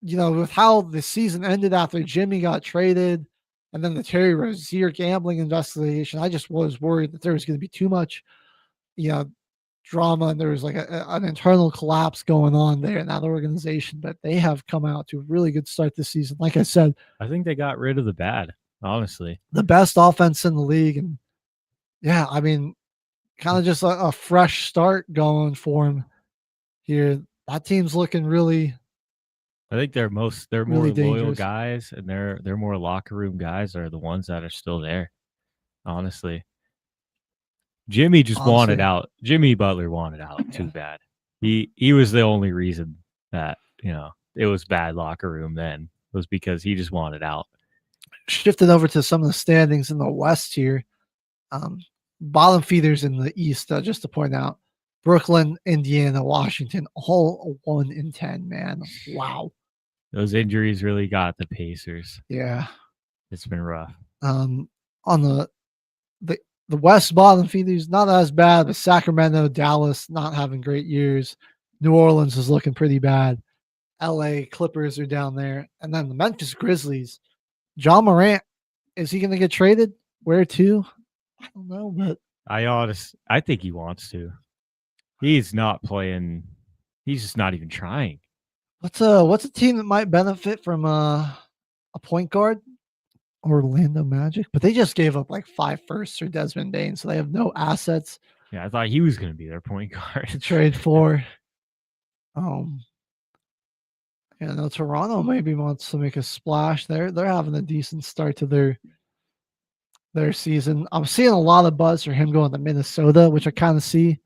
with how the season ended after Jimmy got traded and then the Terry Rozier gambling investigation, I just was worried that there was going to be too much, drama, and there was like an internal collapse going on there in that organization. But they have come out to a really good start this season. Like I said, I think they got rid of the bad, honestly. The best offense in the league. And yeah, I mean, kind of just a fresh start going for him here. That team's looking really. I think they're really more loyal dangerous guys, and they're more locker room guys are the ones that are still there. Honestly, Jimmy wanted out. Jimmy Butler wanted out too bad. He was the only reason that it was bad locker room then, was because he just wanted out. Shifted over to some of the standings in the West here. Bottom feeders in the East, just to point out: Brooklyn, Indiana, Washington, all 1-10. Man, wow. Those injuries really got the Pacers. Yeah, it's been rough. On the West bottom feeders, not as bad, but Sacramento, Dallas not having great years. New Orleans is looking pretty bad. LA Clippers are down there, and then the Memphis Grizzlies. John Morant, is he going to get traded? Where to? I don't know, but I think he wants to. He's not playing. He's just not even trying. What's a team that might benefit from a point guard? Orlando Magic, but they just gave up like 5 firsts for Desmond Bane, so they have no assets. Yeah, I thought he was going to be their point guard to trade for. Toronto maybe wants to make a splash. They're having a decent start to their season. I'm seeing a lot of buzz for him going to Minnesota, which I kind of see.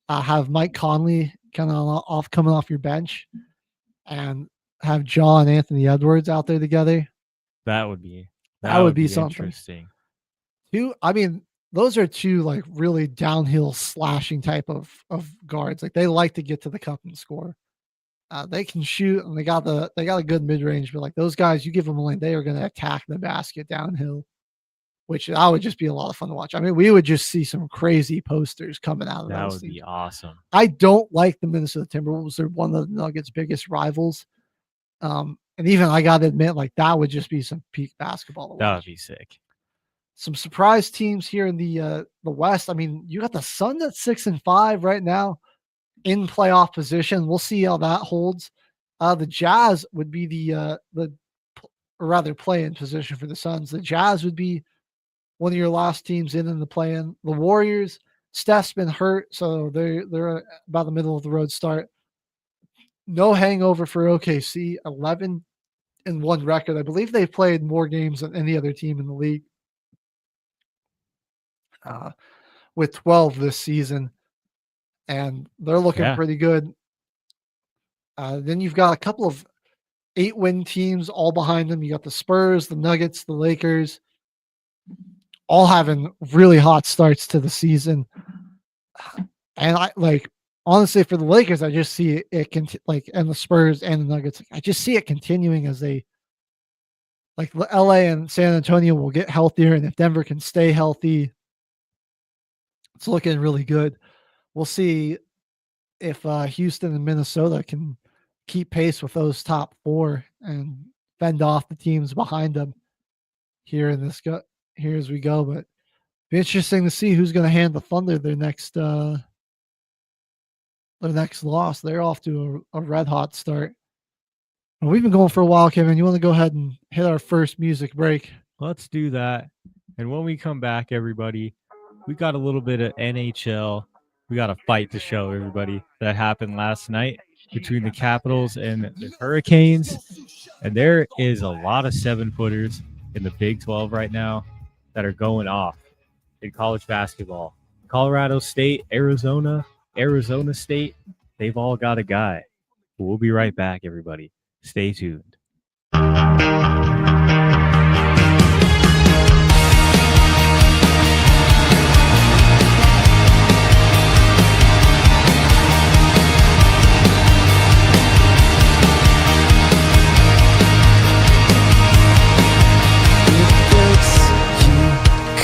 Have Mike Conley kind of coming off your bench, and have John Anthony Edwards out there together. That would be something interesting. Those are 2 like really downhill slashing type of guards. Like they like to get to the cup and score. They can shoot, and they got a good mid range. But like those guys, you give them a lane, they are going to attack the basket downhill, which that would just be a lot of fun to watch. I mean, we would just see some crazy posters coming out of that. Those would things. Be awesome. I don't like the Minnesota Timberwolves. They're one of the Nuggets' biggest rivals. And even I got to admit, like that would just be some peak basketball. That would be sick. Some surprise teams here in the West. I mean, you got the Suns at 6-5 right now in playoff position. We'll see how that holds. The Jazz would be play-in position for the Suns. The Jazz would be one of your last teams in the play-in. The Warriors, Steph's been hurt, so they're about the middle of the road start. No hangover for OKC, 11-1 record. I believe they've played more games than any other team in the league, with 12 this season, and they're looking pretty good. Then you've got a couple of 8-win teams all behind them. You got the Spurs, the Nuggets, the Lakers, all having really hot starts to the season. And honestly, for the Lakers, I just see and the Spurs and the Nuggets, I just see it continuing as they, like, LA and San Antonio will get healthier, and if Denver can stay healthy, it's looking really good. We'll see if Houston and Minnesota can keep pace with those top 4 and fend off the teams behind them here as we go. But be interesting to see who's going to hand the Thunder their next loss. They're off to a red hot start. Well, we've been going for a while, Kevin. You want to go ahead and hit our first music break? Let's do that. And when we come back, everybody, we got a little bit of NHL. We got a fight to show everybody that happened last night between the Capitals and the Hurricanes. And there is a lot of 7-footers in the Big 12 right now that are going off in college basketball. Colorado State, Arizona State, they've all got a guy. We'll be right back, everybody. Stay tuned.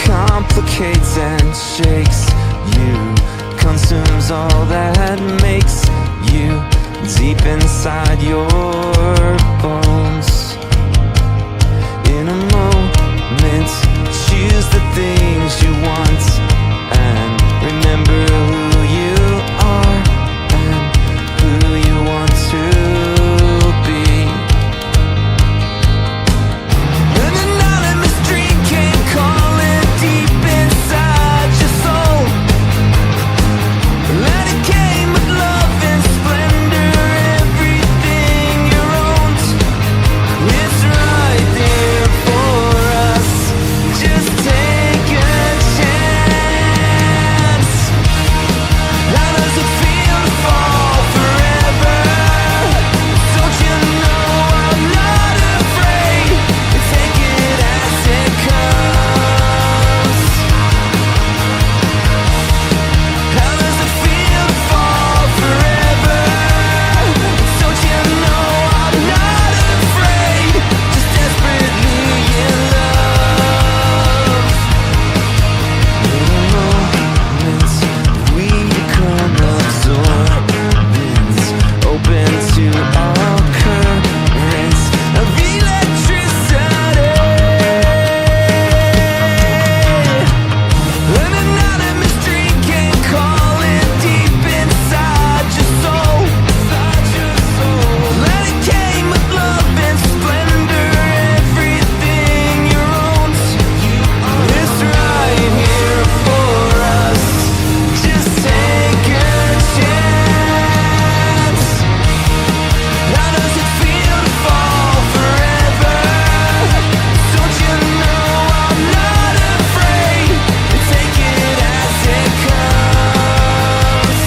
Complicates and shakes you, consumes all that makes you deep inside your bones. In a moment, choose the things you want and remember who you are and who you want to be. An anonymous dream came calling deep inside your soul. Let it came with love and splendor, everything you owned. It's right there for us. Just take a chance. How does it feel to fall forever? Don't you know I'm not afraid to take it as it comes? How does it feel to fall forever? Don't you know I'm not afraid? Just desperately in love. In moments we become absorbent, open to all currents of electricity. An anonymous dream came calling deep inside your soul. Let it came with love and splendor, everything you owned. It's right here for us. Just take a chance. How does it feel to fall forever? Don't you know I'm not afraid to take it as it comes?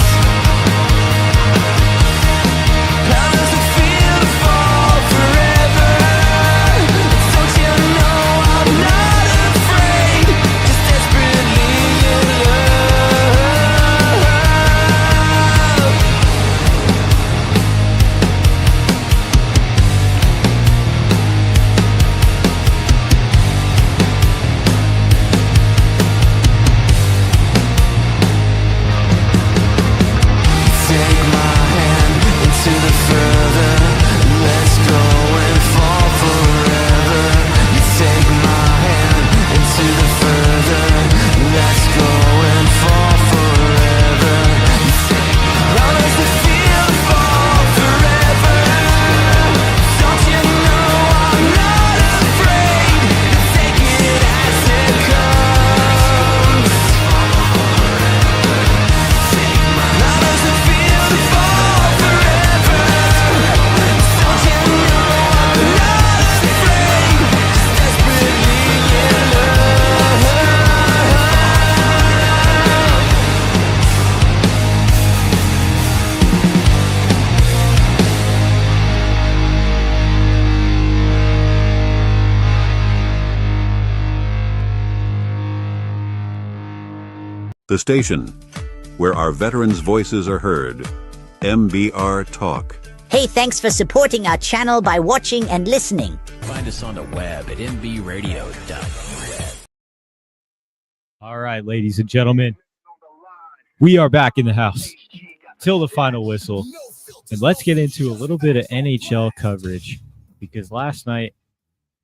How does it feel to fall forever? Don't you know I'm not afraid? Just desperately in love. Take my hand into the further. Let's go and fall forever. You take my hand into the further. Let's go and fall forever. How does it feel to fall forever? Don't you know I'm not afraid to take it as it comes? How does it feel to fall forever? Don't you know I'm not afraid? Just desperately in love. The station where our veterans' voices are heard. MBR Talk. Hey, thanks for supporting our channel by watching and listening. Find us on the web at nbradio.us. All right, ladies and gentlemen, we are back in the house till the final whistle. And let's get into a little bit of NHL coverage because last night,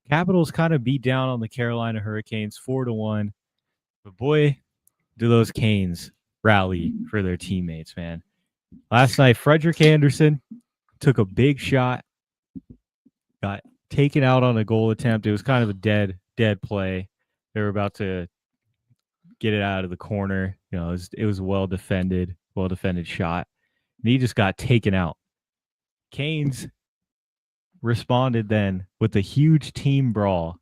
Capitals kind of beat down on the Carolina Hurricanes 4-1. But boy, do those Canes rally for their teammates, man. Last night, Frederick Anderson took a big shot got taken out on a goal attempt. It was kind of a dead play. They were about to get it out of the corner. It was a well defended shot. And he just got taken out. Canes responded then with a huge team brawl,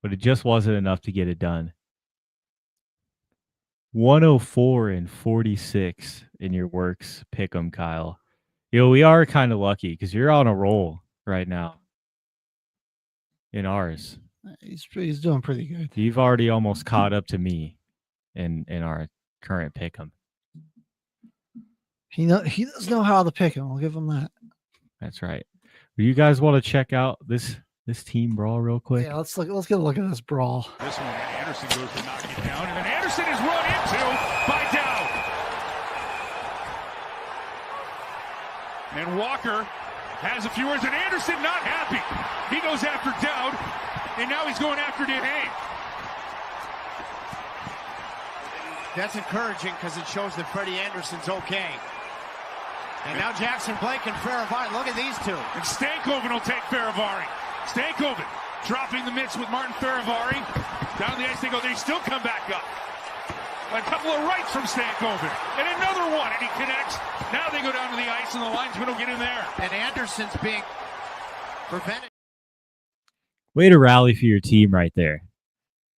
but it just wasn't enough to get it done. 104-46 in your works. Pick 'em, Kyle. We are kind of lucky because you're on a roll right now. In ours, he's doing pretty good. You've already almost caught up to me in our current pick 'em. He does know how to pick him. I'll give him that. That's right. Do you guys want to check out this team brawl real quick? Yeah, let's get a look at this brawl. This one, Anderson goes to knock it down, and then Anderson is run into by Dowd. And Walker has a few words, and Anderson not happy. He goes after Dowd, and now he's going after DeHane. That's encouraging because it shows that Freddie Anderson's okay. And now Jackson Blake and Faravari. Look at these two. And Stankoven will take Faravari. Stankoven dropping the mitts with Martin Faravari. Down the ice they go. They still come back up. A couple of rights from Stankoven. And another one. And he connects. Now they go down to the ice and the linesman will get in there. And Anderson's being prevented. Way to rally for your team right there.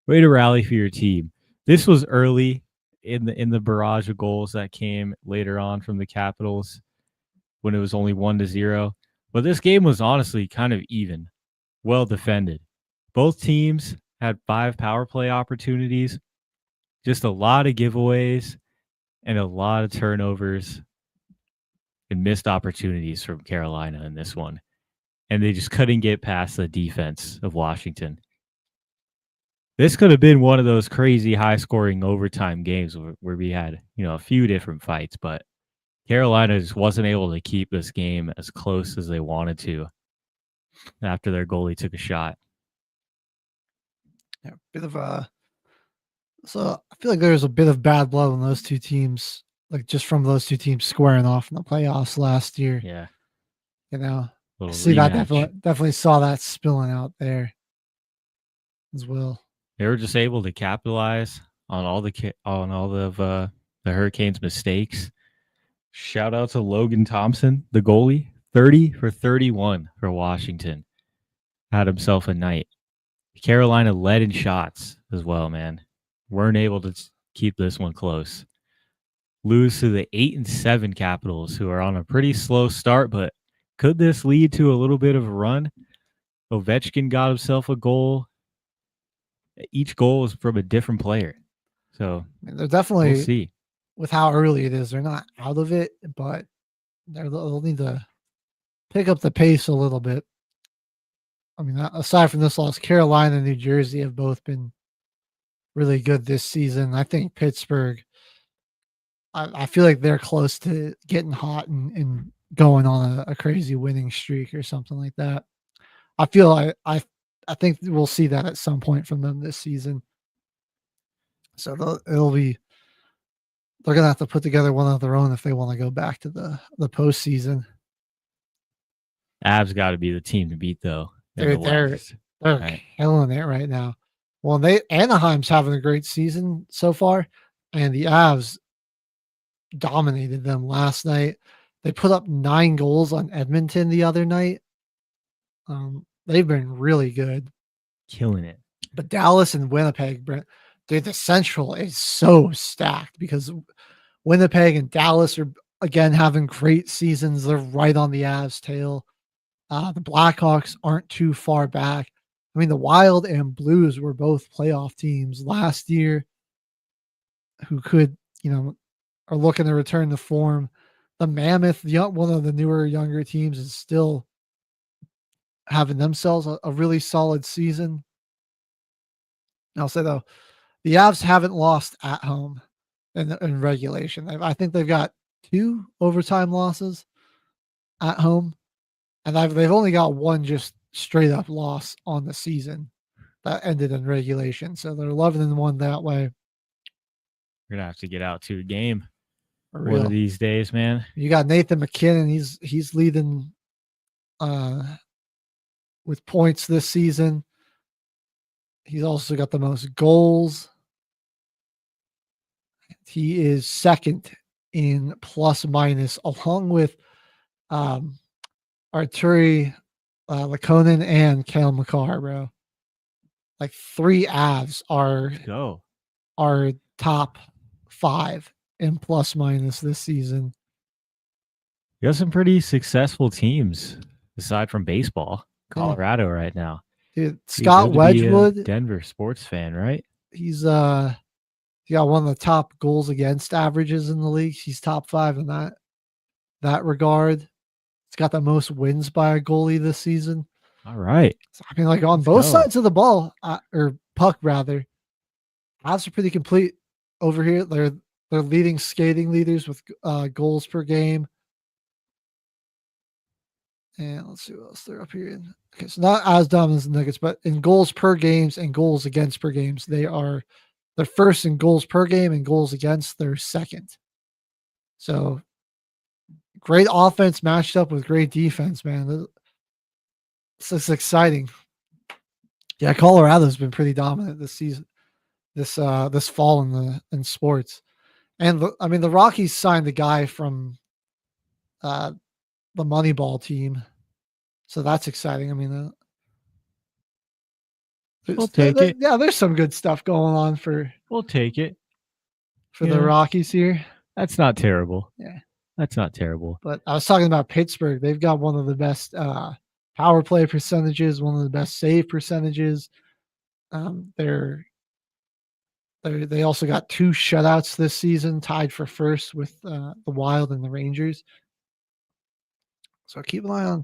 Way to rally for your team. This was early in the barrage of goals that came later on from the Capitals when it was only 1-0. But this game was honestly kind of even. Well defended. Both teams had 5 power play opportunities. Just a lot of giveaways and a lot of turnovers and missed opportunities from Carolina in this one. And they just couldn't get past the defense of Washington. This could have been one of those crazy high-scoring overtime games where we had, a few different fights, but Carolina just wasn't able to keep this game as close as they wanted to after their goalie took a shot. Yeah, so I feel like there's a bit of bad blood on those two teams, like just from those two teams squaring off in the playoffs last year. Yeah. That definitely saw that spilling out there as well. They were just able to capitalize on all of the Hurricanes' mistakes. Shout out to Logan Thompson, the goalie, 30 for 31 for Washington. Had himself a night. Carolina led in shots as well, man. Weren't able to keep this one close. Lose to the 8-7 Capitals, who are on a pretty slow start, but could this lead to a little bit of a run? Ovechkin got himself a goal. Each goal is from a different player. So they're definitely, we'll see. With how early it is, they're not out of it, but they'll need to pick up the pace a little bit. I mean, aside from this loss, Carolina and New Jersey have both been really good this season. I think Pittsburgh, I feel like they're close to getting hot and going on a crazy winning streak or something like that. I think we'll see that at some point from them this season. So they're going to have to put together one of their own if they want to go back to the postseason. Avs got to be the team to beat, though. They're killing it right now. Well, Anaheim's having a great season so far, and the Avs dominated them last night. They put up 9 goals on Edmonton the other night. They've been really good. Killing it. But Dallas and Winnipeg, the Central is so stacked because Winnipeg and Dallas are, again, having great seasons. They're right on the Avs' tail. The Blackhawks aren't too far back. I mean, the Wild and Blues were both playoff teams last year who could, are looking to return to form. The Mammoth, one of the newer, younger teams, is still having themselves a really solid season. I'll say, though, the Avs haven't lost at home in regulation. I think they've got 2 overtime losses at home, and they've only got 1 just straight up loss on the season that ended in regulation. So they're 11-1 that way. We're gonna have to get out to a game one of these days, man. You got Nathan McKinnon. He's leading with points this season. He's also got the most goals. He is second in plus minus, along with Arturi Lakonen and Kale McCarr, bro. Like 3 Avs are top 5 in plus minus this season. You have some pretty successful teams aside from baseball. Colorado right now. Dude, Scott Wedgwood, Denver sports fan, right? He's he got one of the top goals against averages in the league. He's top 5 in that regard. He's got the most wins by a goalie this season. All right. So, I mean, like on both sides of the ball, or puck rather, Avs are pretty complete over here. They're leading skating leaders with goals per game. And let's see what else they're up here in. Okay, so not as dominant as the Nuggets, but in goals per games and goals against per games, they're first in goals per game and goals against. They're second. So great offense matched up with great defense, man. It's exciting. Yeah, Colorado's been pretty dominant this season, this fall in sports. And the Rockies signed a guy from the Moneyball team, so that's exciting. I mean, we'll take it. Yeah, there's some good stuff going on We'll take it for the Rockies here. That's not terrible. Yeah, that's not terrible. But I was talking about Pittsburgh. They've got one of the best power play percentages, one of the best save percentages. They also got 2 shutouts this season, tied for first with the Wild and the Rangers. So keep an eye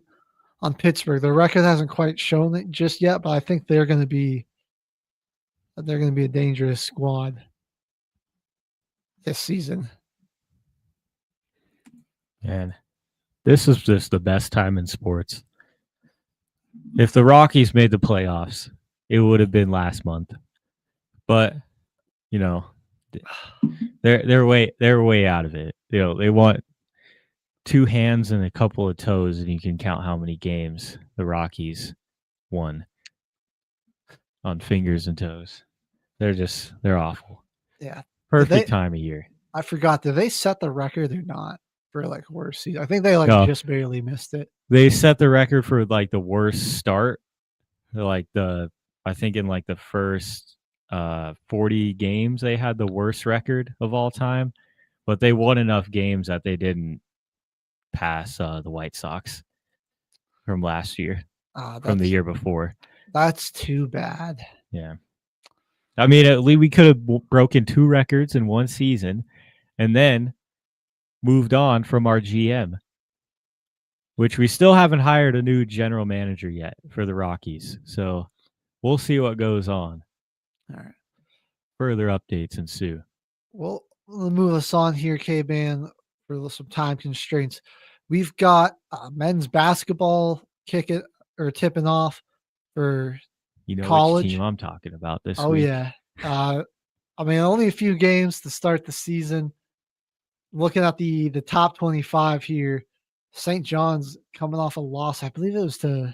on Pittsburgh. Their record hasn't quite shown it just yet, but I think they're going to be a dangerous squad this season. Man, this is just the best time in sports. If the Rockies made the playoffs, it would have been last month. But they're way out of it. They want 2 hands and a couple of toes, and you can count how many games the Rockies won on fingers and toes. They're awful. Yeah. Perfect time of year. I forgot. Did they set the record or not for worst season? I think they just barely missed it. They set the record for the worst start. I think in the first 40 games they had the worst record of all time, but they won enough games that they didn't pass the White Sox from last year, from the year before. That's too bad. Yeah. I mean, at least we could have broken 2 records in one season and then moved on from our GM, which we still haven't hired a new general manager yet for the Rockies. So we'll see what goes on. All right. Further updates ensue. Well, we'll move us on here, Caveman, for some time constraints. We've got men's basketball tipping off for college. Which team I'm talking about this week. Oh, yeah. Only a few games to start the season. Looking at the top 25 here, St. John's coming off a loss. I believe it was to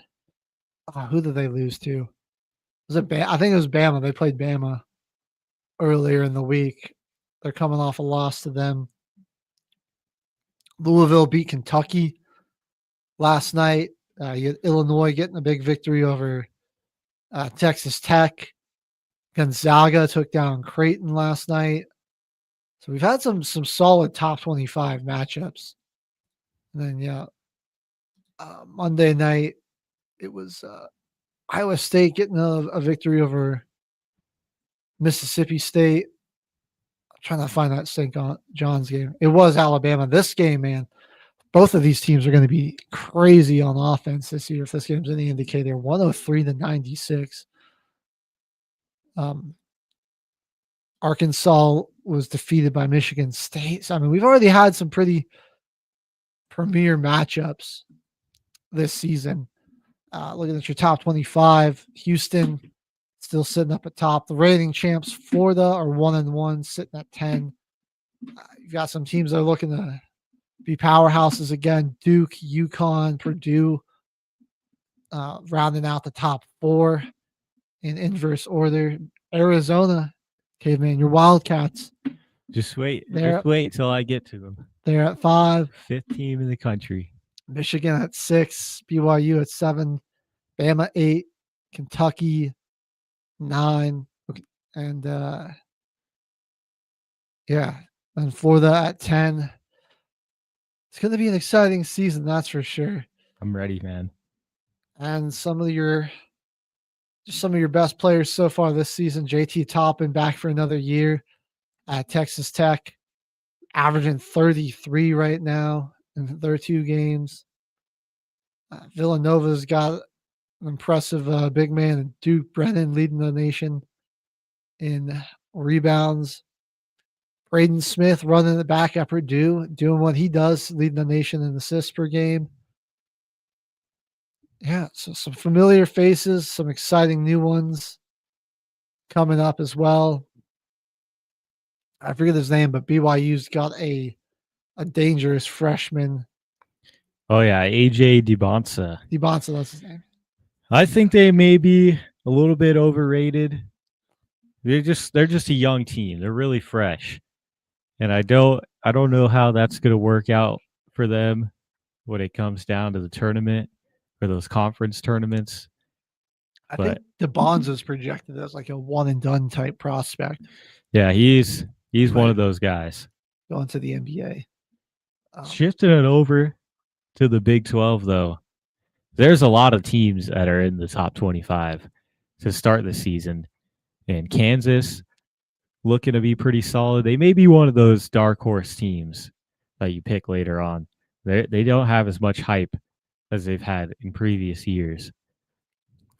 who did they lose to? Was it I think it was Bama. They played Bama earlier in the week. They're coming off a loss to them. Louisville beat Kentucky last night. You had Illinois getting a big victory over Texas Tech. Gonzaga took down Creighton last night. So we've had some solid top 25 matchups. And then, Monday night, it was Iowa State getting a victory over Mississippi State. I'm trying to find that St. John's game. It was Alabama. This game, man, both of these teams are going to be crazy on offense this year. If this game's any indicator, 103-96. Arkansas was defeated by Michigan State. So, we've already had some pretty premier matchups this season. Looking at your top 25, Houston still sitting up at top. The reigning champs, Florida, are 1-1, sitting at 10. You've got some teams that are looking to be powerhouses again. Duke, UConn, Purdue. rounding out the top 4 in inverse order. Arizona, Caveman, your Wildcats. Just wait. They're- Just wait till I get to them. They're at 5. 5th team in the country. Michigan at 6. BYU at 7. Bama 8. Kentucky 9. And yeah, and Florida at 10. It's going to be an exciting season, that's for sure. I'm ready, man. And some of your best players so far this season, JT Toppin back for another year at Texas Tech, averaging 33 right now in 32 games. Villanova's got an impressive big man, Duke Brennan, leading the nation in rebounds. Braden Smith running it back at Purdue, doing what he does, leading the nation in assists per game. Yeah, so some familiar faces, some exciting new ones coming up as well. I forget his name, but BYU's got a dangerous freshman. Oh yeah, AJ DeBonsa. DeBonsa, that's his name. I think they may be a little bit overrated. They're just a young team. They're really fresh. And I don't know how that's going to work out for them when it comes down to the tournament or those conference tournaments. I think DeBonza's projected as like a one and done type prospect. Yeah, he's one of those guys. Going to the NBA. Shifting it over to the Big 12, though, there's a lot of teams that are in the top 25 to start the season. And Kansas looking to be pretty solid. They may be one of those dark horse teams that you pick later on. They don't have as much hype as they've had in previous years.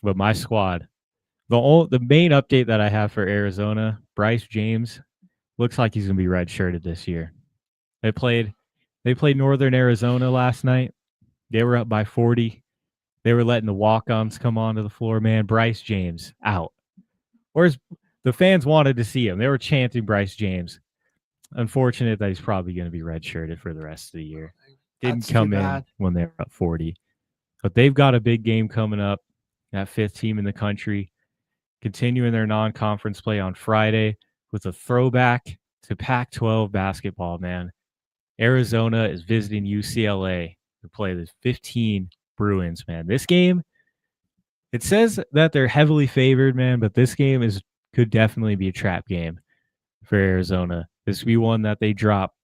But my squad, the main update that I have for Arizona, Bryce James, looks like he's going to be redshirted this year. They played Northern Arizona last night. They were up by 40. They were letting the walk-ons come onto the floor, man. Bryce James out. Whereas the fans wanted to see him. They were chanting Bryce James. Unfortunate that he's probably going to be redshirted for the rest of the year. Didn't come in when they were up 40. But they've got a big game coming up. That 5th team in the country. Continuing their non-conference play on Friday with a throwback to Pac-12 basketball, man. Arizona is visiting UCLA to play the 15 Bruins, man. This game, it says that they're heavily favored, man, but this game could definitely be a trap game for Arizona. This would be one that they drop.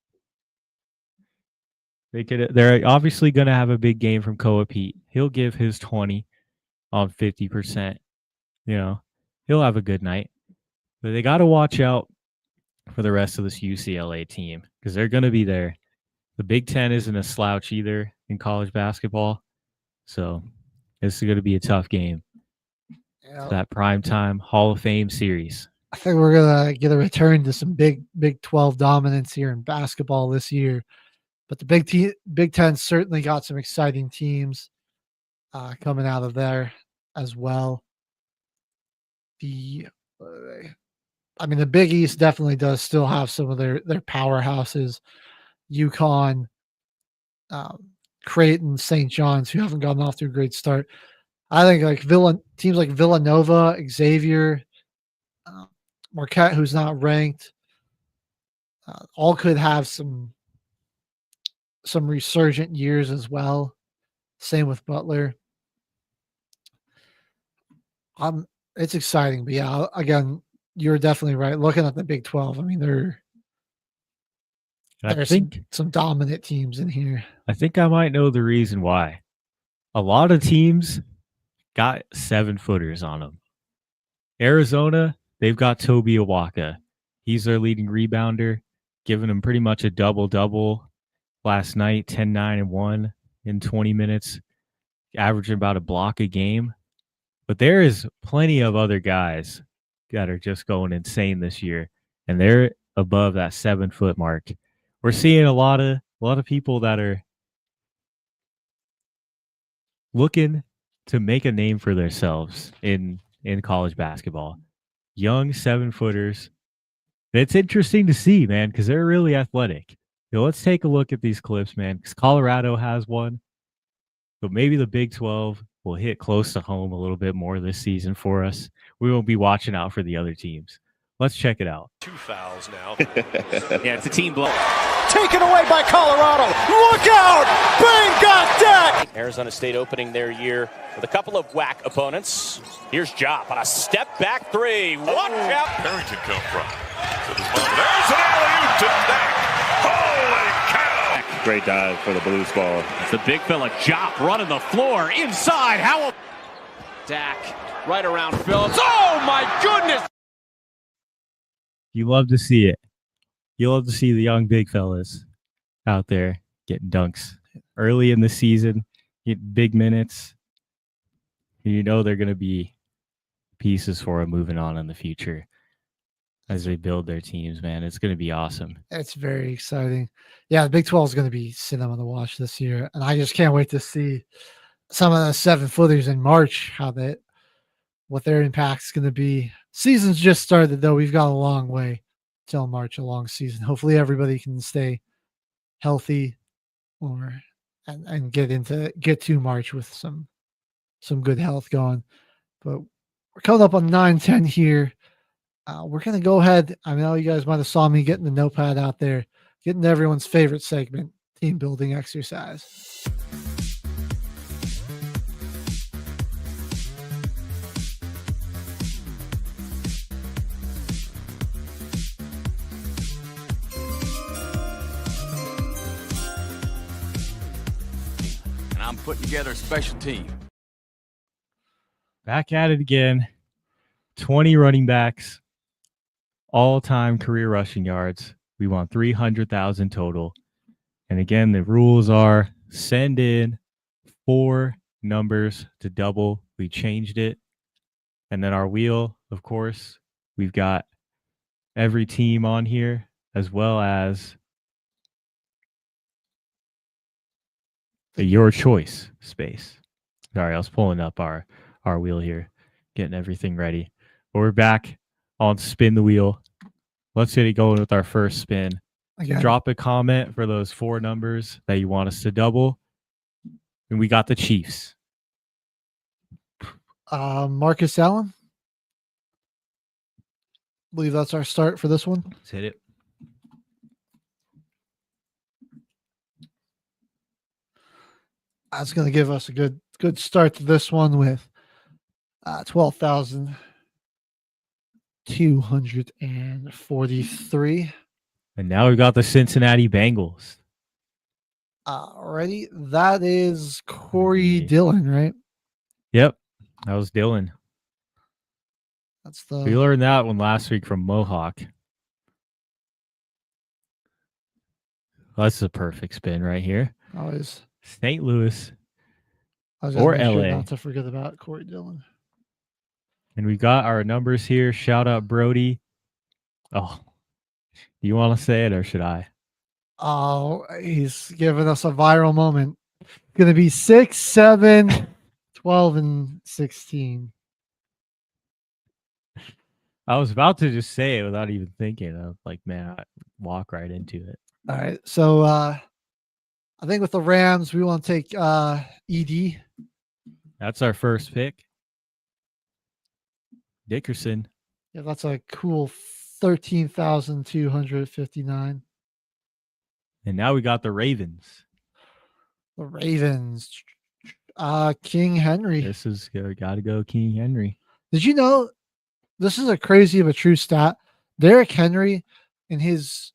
They're obviously going to have a big game from Koa Pete. He'll give his 20 on 50%. You know, he'll have a good night. But they got to watch out for the rest of this UCLA team because they're going to be there. The Big Ten isn't a slouch either in college basketball. So this is going to be a tough game. Yeah. That primetime Hall of Fame series. I think we're going to get a return to some Big 12 dominance here in basketball this year. But the Big Ten certainly got some exciting teams coming out of there as well. The Big East definitely does still have some of their powerhouses. UConn, Creighton, St. John's, who haven't gotten off to a great start. I think like teams like Villanova, Xavier, Marquette, who's not ranked, all could have some resurgent years as well. Same with Butler. It's exciting, but yeah, again, you're definitely right. Looking at the Big 12, I mean, there's some dominant teams in here. I think I might know the reason why. A lot of teams got 7-footers on them. Arizona, they've got Toby Awaka. He's their leading rebounder, giving them pretty much a double-double last night, 10, 9, and 1 in 20 minutes, averaging about a block a game. But there is plenty of other guys that are just going insane this year, and they're above that 7-foot mark. We're seeing a lot of people that are looking to make a name for themselves in college basketball. Young 7-footers. It's interesting to see, man, because they're really athletic. Let's take a look at these clips, man, because Colorado has one, but maybe the Big 12 will hit close to home a little bit more this season for us. We will be watching out for the other teams. Let's check it out. 2 fouls now. Yeah, it's a team blow. Taken away by Colorado. Look out! Bang got deck! Arizona State opening their year with a couple of whack opponents. Here's Jop on a step back three. Watch out! Barrington come from. So there's an alley-oop to Dak. Holy cow! Great dive for the Blues ball. It's the big fella Jop running the floor inside. Howell. Dak right around Phillips. Oh my goodness! You love to see it. You love to see the young big fellas out there getting dunks early in the season, get big minutes. You know they're going to be pieces for them moving on in the future as they build their teams, man. It's going to be awesome. It's very exciting. Yeah, the Big 12 is going to be cinema to watch this year, and I just can't wait to see some of the 7-footers in March, what their impact's going to be. Season's just started, though. We've got a long way till March, a long season. Hopefully everybody can stay healthy and get to March with some good health going. But we're coming up on 9:10 here. We're going to go ahead. I know you guys might have saw me getting the notepad out there, getting to everyone's favorite segment, team building exercise. I'm putting together a special team. Back at it again. 20 running backs, all-time career rushing yards. We want 300,000 total. And again, the rules are send in 4 numbers to double. We changed it. And then our wheel, of course, we've got every team on here as well as your choice space. Sorry, I was pulling up our wheel here, getting everything ready. But we're back on Spin the Wheel. Let's get it going with our first spin. Again. Drop a comment for those 4 numbers that you want us to double. And we got the Chiefs. Marcus Allen. I believe that's our start for this one. Let's hit it. That's going to give us a good start to this one with 12,243. And now we've got the Cincinnati Bengals. Already, that is Corey Dillon, right? Yep, that was Dillon. That's the. We learned that one last week from Mohawk. That's a perfect spin right here. Always. St. Louis or LA. Sure not to forget about Corey Dillon. And we got our numbers here. Shout out Brody. Oh, do you want to say it or should I? Oh, he's giving us a viral moment. Going to be 6, 7, 12, and 16. I was about to just say it without even thinking. I was like, man, I walk right into it. All right. So I think with the Rams, we want to take ED. That's our first pick. Dickerson. Yeah, that's a cool 13,259. And now we got the Ravens. The Ravens. King Henry. This is got to go King Henry. Did you know this is a crazy but true stat? Derrick Henry in his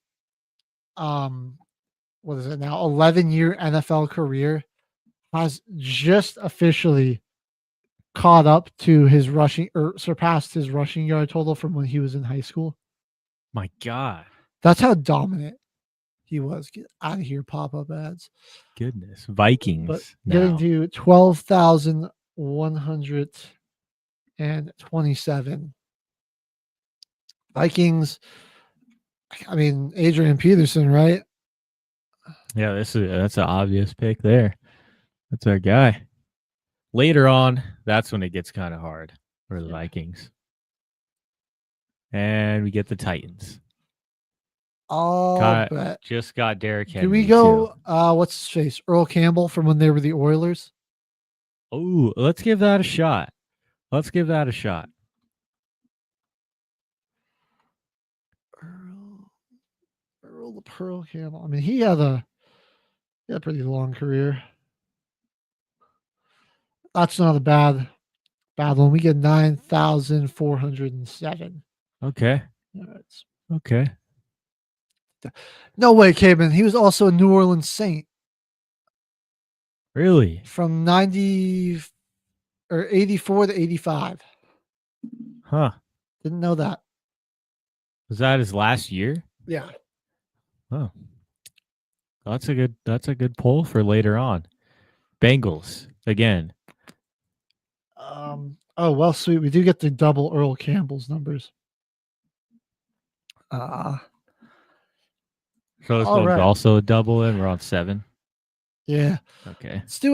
what is it now, 11-year NFL career has just officially caught up to his rushing or surpassed his rushing yard total from when he was in high school. My God. That's how dominant he was. Get out of here, pop-up ads. Goodness. Vikings. But getting to 12,127. Vikings. I mean, Adrian Peterson, right? Yeah, that's an obvious pick there. That's our guy. Later on, that's when it gets kind of hard for the Vikings. And we get the Titans. Just got Derrick Henry. Do we go, what's his face? Earl Campbell from when they were the Oilers? Oh, let's give that a shot. Let's give that a shot. Earl the Pearl Camel. I mean, he had a pretty long career. That's not a bad one. We get 9,407. Okay. That's Okay. no way, Caveman. He was also a New Orleans Saint. Really? From 90 or 84 to 85. Huh. Didn't know that. Was that his last year? Yeah. Oh. That's a good poll for later on. Bengals again. Oh, well, sweet. We do get the double Earl Campbell's numbers. So this all one's right. also a double, and we're on 7. Yeah. Okay. Let's do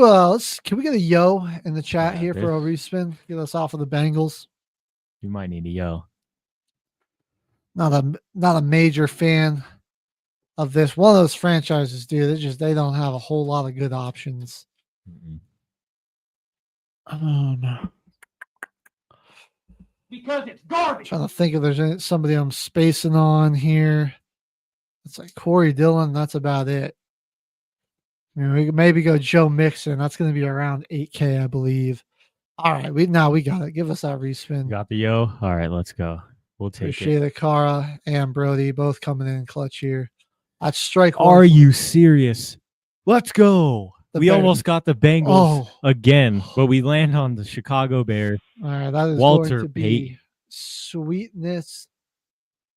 can we get a yo in the chat here for a respin? Get us off of the Bengals. You might need a yo. Not a major fan of this. One of those franchises, dude. They don't have a whole lot of good options. Because it's garbage. Trying to think if there's somebody I'm spacing on here. It's like Corey Dillon. That's about it. We could maybe go Joe Mixon. That's going to be around 8K, I believe. All right, we got it. Give us that respin. Got the yo. All right, let's go. We'll take Appreciate it. Kara and Brody both coming in clutch here. That's strike one. Are you serious? Let's go. We Bears. almost got the Bengals again, but we land on the Chicago Bears. All right, that is Walter going to be Payton. sweetness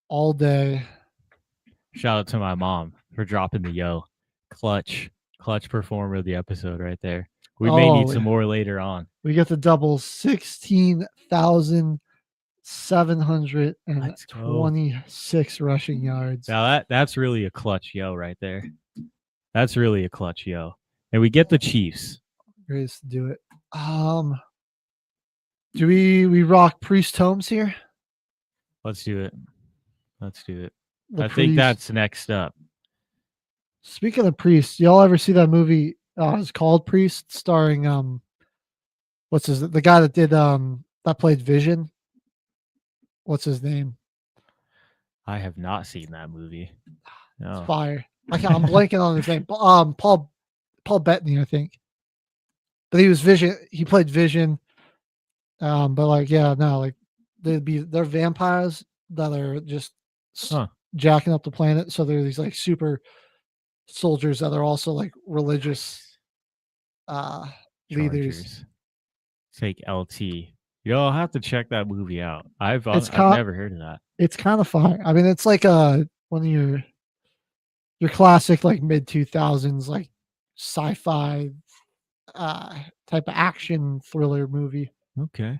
all day. Shout out to my mom for dropping the yo. Clutch performer of the episode right there. We may need some more later on. We get the double 16,726 rushing yards. Now that's really a clutch yo right there. That's really a clutch yo. And we get the Chiefs. Greatest to do it. Do we rock Priest Holmes here? Let's do it. The I think Priest. that's next up. Speaking of Priest, y'all ever see that movie? It's called Priest, starring the guy that did that played Vision. What's his name? I have not seen that movie. No. It's fire. I'm blanking on his name. Paul Bettany, I think. But he was Vision. He played Vision. They're vampires that are just jacking up the planet. So they're these like super soldiers that are also like religious leaders. Take LT. I'll have to check that movie out. I've never heard of that. It's kind of fire. I mean, it's like one of your classic like mid 2000s like sci-fi type of action thriller movie. Okay.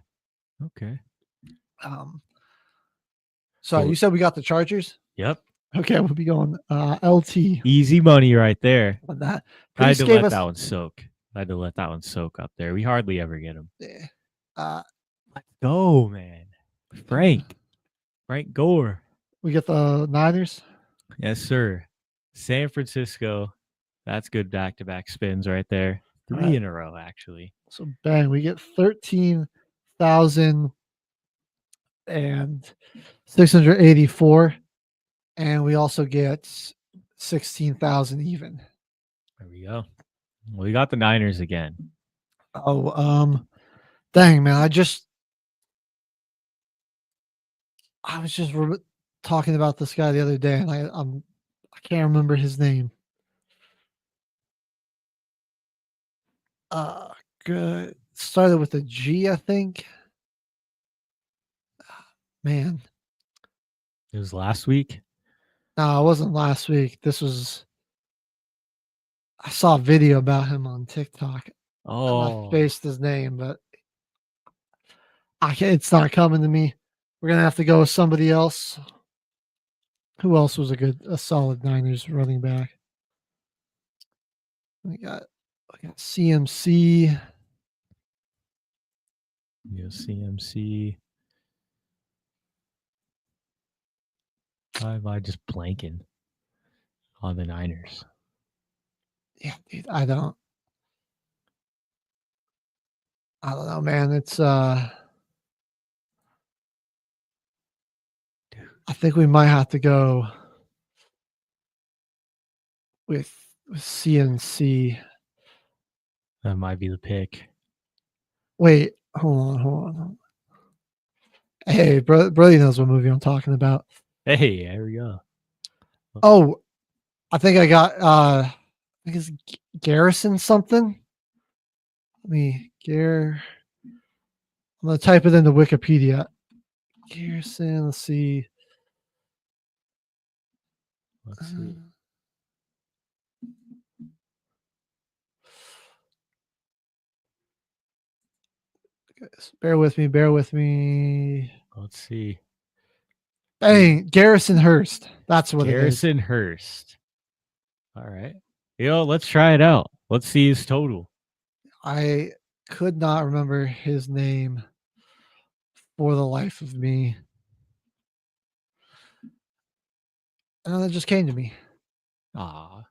So you said we got the Chargers? Yep. Okay, we'll be going LT. Easy money right there. On that. I had to let that one soak. Up there. We hardly ever get them. Yeah. Let's go, man. Frank Gore. We get the Niners. Yes, sir. San Francisco. That's good back-to-back spins right there. 3 in a row, actually. So bang, we get 13,684, and we also get 16,000 even. There we go. We got the Niners again. Dang, man, I was just talking about this guy the other day, and I can't remember his name. Good. Started with a G, I think. Man. It was last week? No, it wasn't last week. I saw a video about him on TikTok. I spaced his name, but it's not coming to me. We're going to have to go with somebody else. Who else was a solid Niners running back? We got CMC. CMC. Why am I just blanking on the Niners? Yeah, dude, I don't. I don't know, man. It's I think we might have to go with CNC. That might be the pick. Wait, hold on. Hey, Brody knows what movie I'm talking about. Hey, there we go. Oh, I think I got I think it's Garrison something. Let me I'm gonna type it into Wikipedia. Garrison, let's see. Let's see. Bear with me. Let's see. Bang, Garrison Hurst. That's what Garrison Hurst. All right. Let's try it out. Let's see his total. I could not remember his name for the life of me. And then it just came to me. Ah.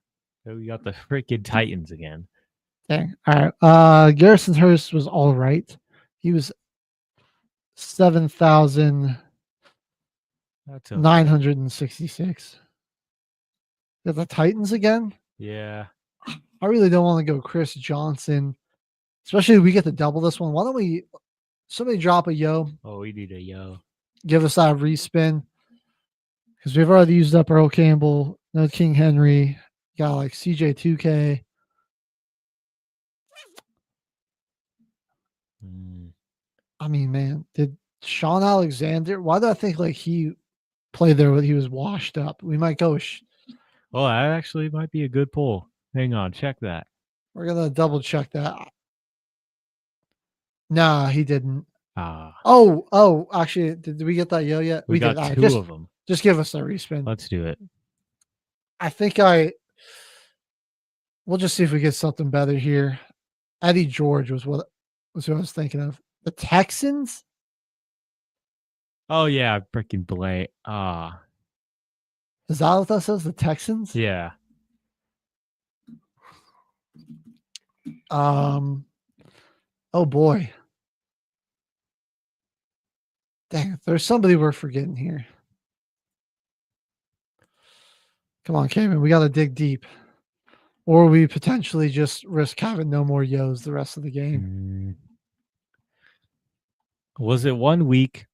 So we got the freaking Titans again. Dang. All right. Garrison Hurst was all right. He was 7,966. The Titans again? Yeah. I really don't want to go Chris Johnson, especially if we get to double this one. Why don't somebody drop a yo? Oh, we need a yo. Give us that respin because we've already used up Earl Campbell, no King Henry, got like CJ2K. I mean, man, did Sean Alexander? Why do I think like he played there when he was washed up? We might go. Well, that actually might be a good pull. Hang on, check that. We're gonna double check that. Nah, he didn't. Ah. Oh, actually, did we get that yo yet? We got did. two of them. Just give us a respin. Let's do it. I think we'll just see if we get something better here. Eddie George was what I was thinking of. The Texans? Oh yeah, freaking Blake. Ah. Is that what that says? The Texans? Yeah. Oh boy. Dang, there's somebody we're forgetting here. Come on, Caveman, we gotta dig deep. Or we potentially just risk having no more yos the rest of the game. Was it 1 week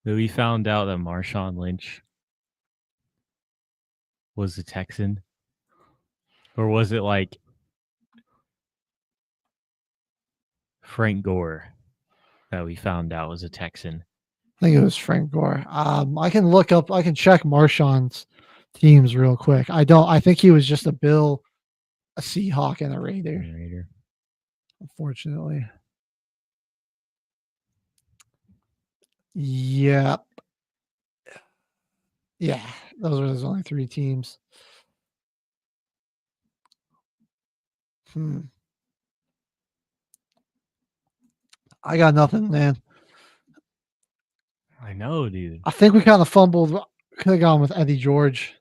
that we found out that Marshawn Lynch was a Texan? Or was it like Frank Gore that we found out was a Texan? I think it was Frank Gore. I can check Marshawn's teams real quick. I think he was just a Bill, a Seahawk, and a Raider. Unfortunately. Yep. Yeah, those were his only 3 teams. I got nothing, man. I know, dude. I think we kind of fumbled. Could have gone with Eddie George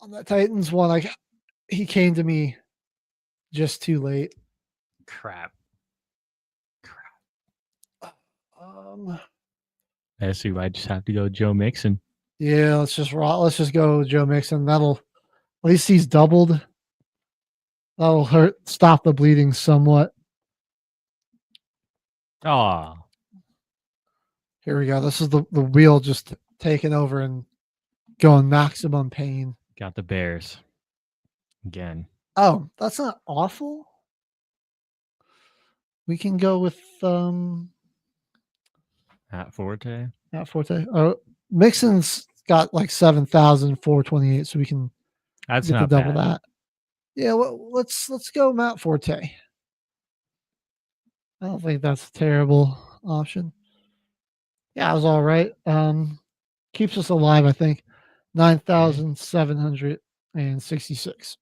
on the Titans one. He came to me just too late. Crap. I guess we might just have to go Joe Mixon. Yeah, let's just go with Joe Mixon. That'll at least he's doubled. That'll stop the bleeding somewhat. Oh. Here we go. This is the wheel just taking over and going maximum pain. Got the Bears. Again. Oh, that's not awful. We can go with At Forte. Oh, Mixon's got like 7,428, so we can That's get not the double bad. that. Yeah, well, let's go Matt Forte. I don't think that's a terrible option. Yeah, it was all right. Keeps us alive, I think. 9,766.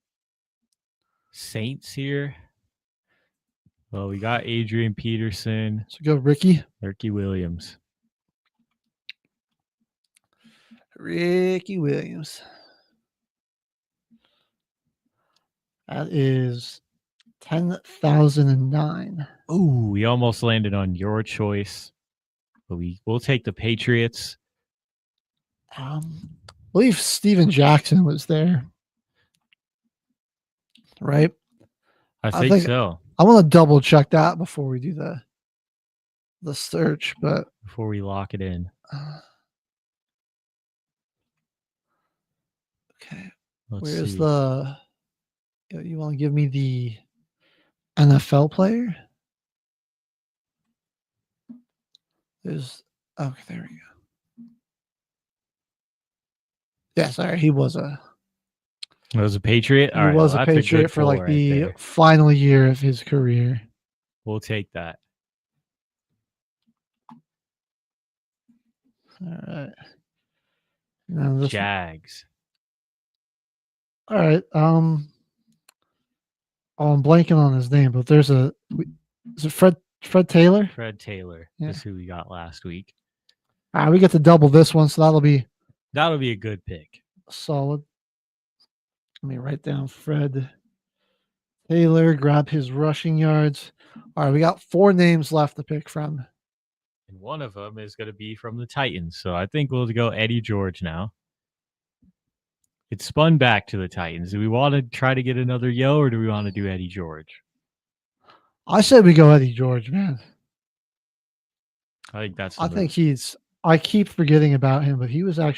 Saints here. Well, we got Adrian Peterson. So go Ricky Williams. Ricky Williams. That is 10,009. Ooh, we almost landed on your choice, but we'll take the Patriots. I believe Steven Jackson was there, right? I think so. I want to double check that before we do the search, but before we lock it in. Okay. Let's see. You want to give me the NFL player? Okay, there we go. Yeah, sorry, he was a Patriot. He was a Patriot for like the right final year of his career. We'll take that. All right. Now Jags. All right. I'm blanking on his name, but is it Fred Taylor? Fred Taylor is who we got last week. All right, we get to double this one, so that'll be a good pick. Solid. Let me write down Fred Taylor, grab his rushing yards. All right, we got 4 names left to pick from. And one of them is going to be from the Titans. So I think we'll go Eddie George now. It spun back to the Titans. Do we want to try to get another Yo, or do we want to do Eddie George? I said we go Eddie George, man. I think that's. I keep forgetting about him, but he was a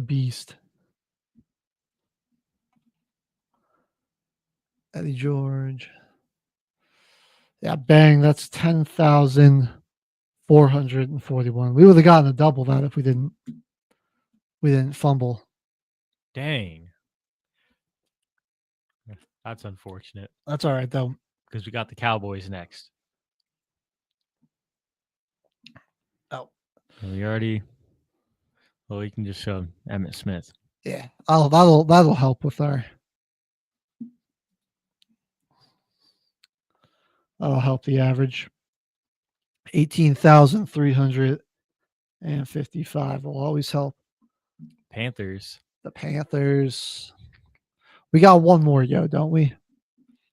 beast. Eddie George. Yeah, bang. That's 10,441. We would have gotten a double that if we didn't fumble. Dang. That's unfortunate. That's all right, though. Because we got the Cowboys next. Oh. And we can just show Emmitt Smith. Yeah. That'll help with our. That'll help the average. 18,355 will always help. Panthers. The Panthers. We got one more, don't we?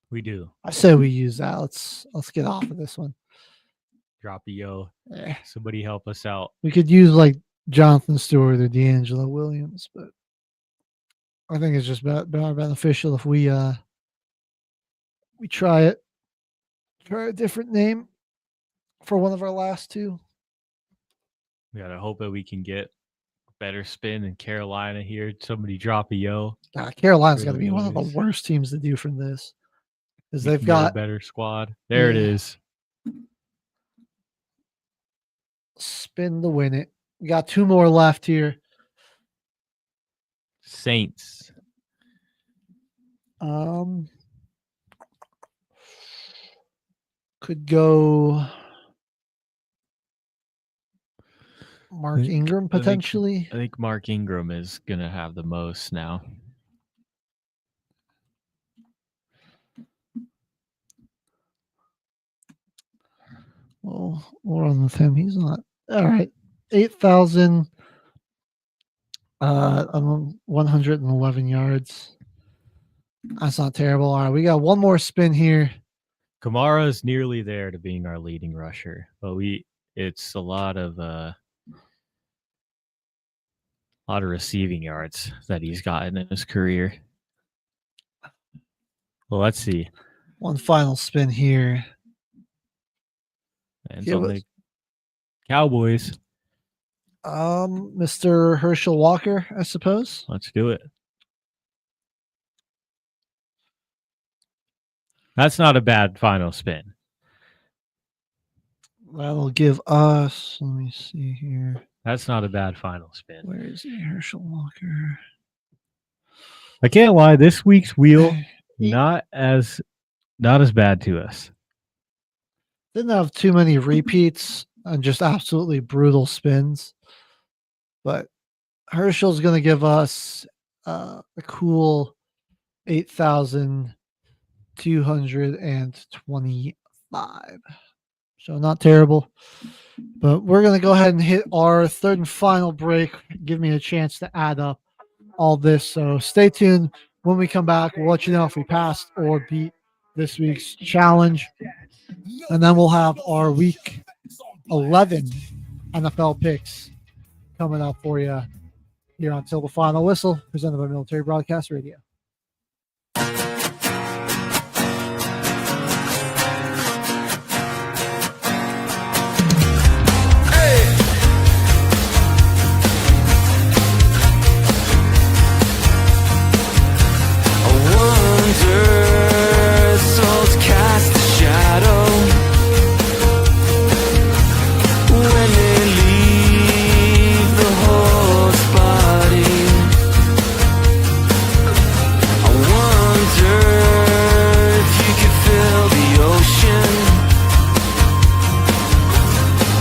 We do. I say we use that. Let's get off of this one. Drop a Yo. Somebody help us out. We could use like Jonathan Stewart or D'Angelo Williams, but I think it's just more beneficial if we try it. Try a different name for one of our last 2. We gotta hope that we can get better spin in Carolina here. Somebody drop a Yo. Carolina's got to be one of the worst teams to do from this, because they've got a better squad. There it is. Spin to win it. We got 2 more left here. Saints. Could go Mark Ingram potentially. I think Mark Ingram is gonna have the most now. Well, we'll run with him. He's not all right. 8,000. 111 yards. That's not terrible. All right, we got one more spin here. Kamara is nearly there to being our leading rusher, but it's a lot of receiving yards that he's gotten in his career. Well, let's see. One final spin here. And on the Cowboys. Mr. Herschel Walker, I suppose. Let's do it. That's not a bad final spin. That'll give us, let me see here. That's not a bad final spin. Where is he, Herschel Walker? I can't lie, this week's wheel not as bad to us. Didn't have too many repeats and just absolutely brutal spins. But Herschel's going to give us a cool 8,225. So not terrible. But we're going to go ahead and hit our third and final break. Give me a chance to add up all this. So stay tuned. When we come back, we'll let you know if we passed or beat this week's challenge. And then we'll have our week 11 NFL picks coming up for you here until the final whistle, presented by Military Broadcast Radio. Souls cast a shadow when they leave the host body. I wonder if you could feel the ocean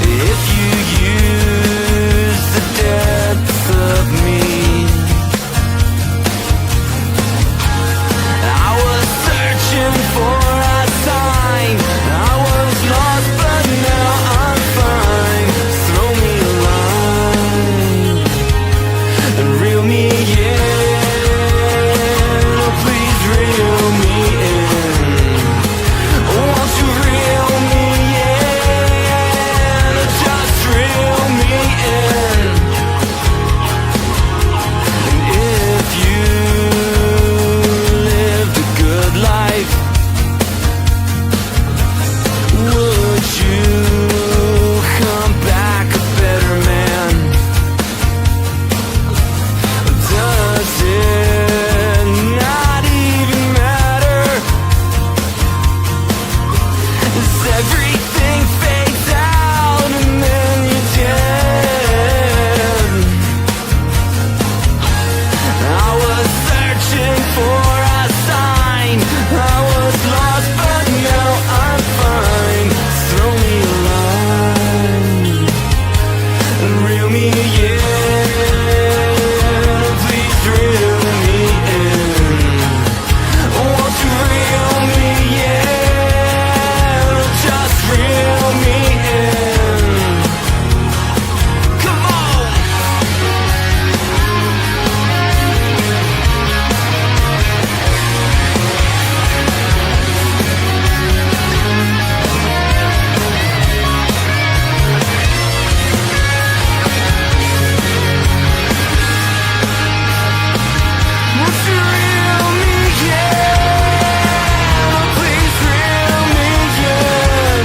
if you use the depth of me. I was searching for a sign. I was lost, but now I'm fine. Throw me a line and reel me in. Oh, please reel me in. Won't you reel me in? Just reel me in. And if you lived a good life, would you come back a better man? Does it not even matter? Does everything fades out and then you're dead? I was searching for a sign. I was lost, but now I'm fine. Throw me a line and reel me in. Please reel me in. Won't you reel me in? Just reel me in. Come on. Won't you reel me in? Please reel me in.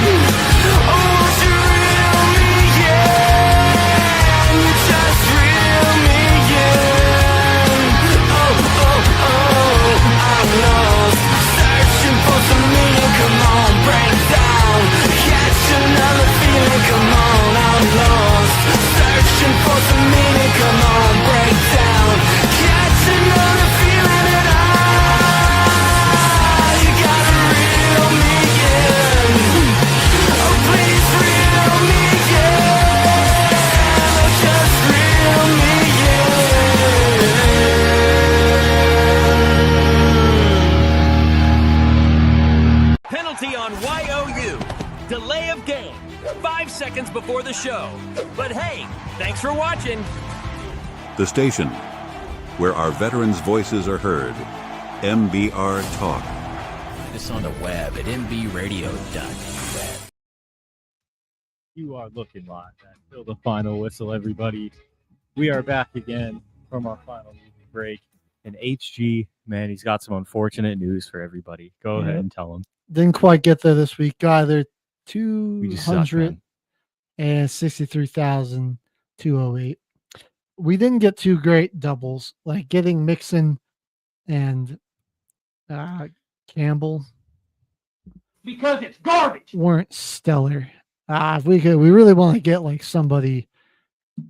Oh, won't you reel me in? Just reel me in. Oh, oh, oh, I'm lost, searching for some meaning. Come on, break down, catch another feeling. Come on, I'm lost, searching for some meaning. Come on, break down, catch another feeling. And you gotta reel me in. Oh, please reel me in. Oh, just reel me in. Penalty on YOU. Delay of game. 5 seconds before the show. But hey, thanks for watching. The station where our veterans' voices are heard. MBR Talk. Find us on the web at mbradio.net. You are looking live until the final whistle, everybody. We are back again from our final music break. And HG, man, he's got some unfortunate news for everybody. Go ahead and tell him. Didn't quite get there this week. Guy, they're We just suck, man. 263,208. We didn't get two great doubles, like getting Mixon and Campbell. Because it's garbage. Weren't stellar. If we really want to get like somebody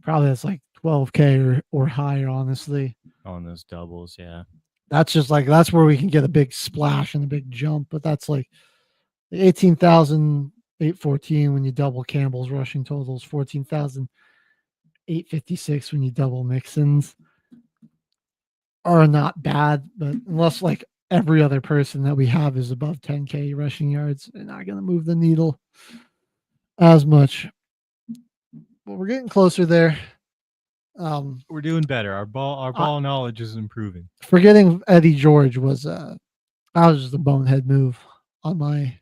probably that's like 12K or higher, honestly. On those doubles, yeah. That's just like, that's where we can get a big splash and a big jump. But that's like 18,814 when you double Campbell's rushing totals, 14,856 when you double Mixon's. Are not bad, but unless like every other person that we have is above 10K rushing yards, they're not going to move the needle as much. But we're getting closer there. We're doing better. Our ball knowledge is improving. Forgetting Eddie George was that was just a bonehead move on my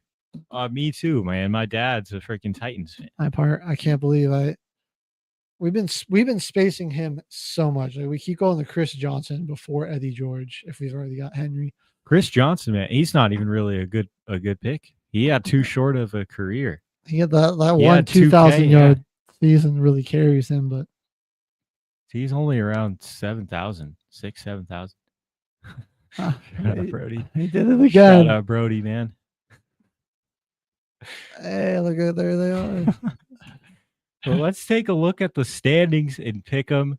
me too, man. My dad's a freaking Titans fan. my part. I can't believe we've been spacing him so much. Like we keep going to Chris Johnson before Eddie George if we've already got Henry. Chris Johnson, man, he's not even really a good pick. He had too short of a career. He had that one 2,000 yard season really carries him, but he's only around 7,000. Shout out, Brody. He did it again. Shout out, Brody, man. Hey, look at there they are. Well, let's take a look at the standings and pick them,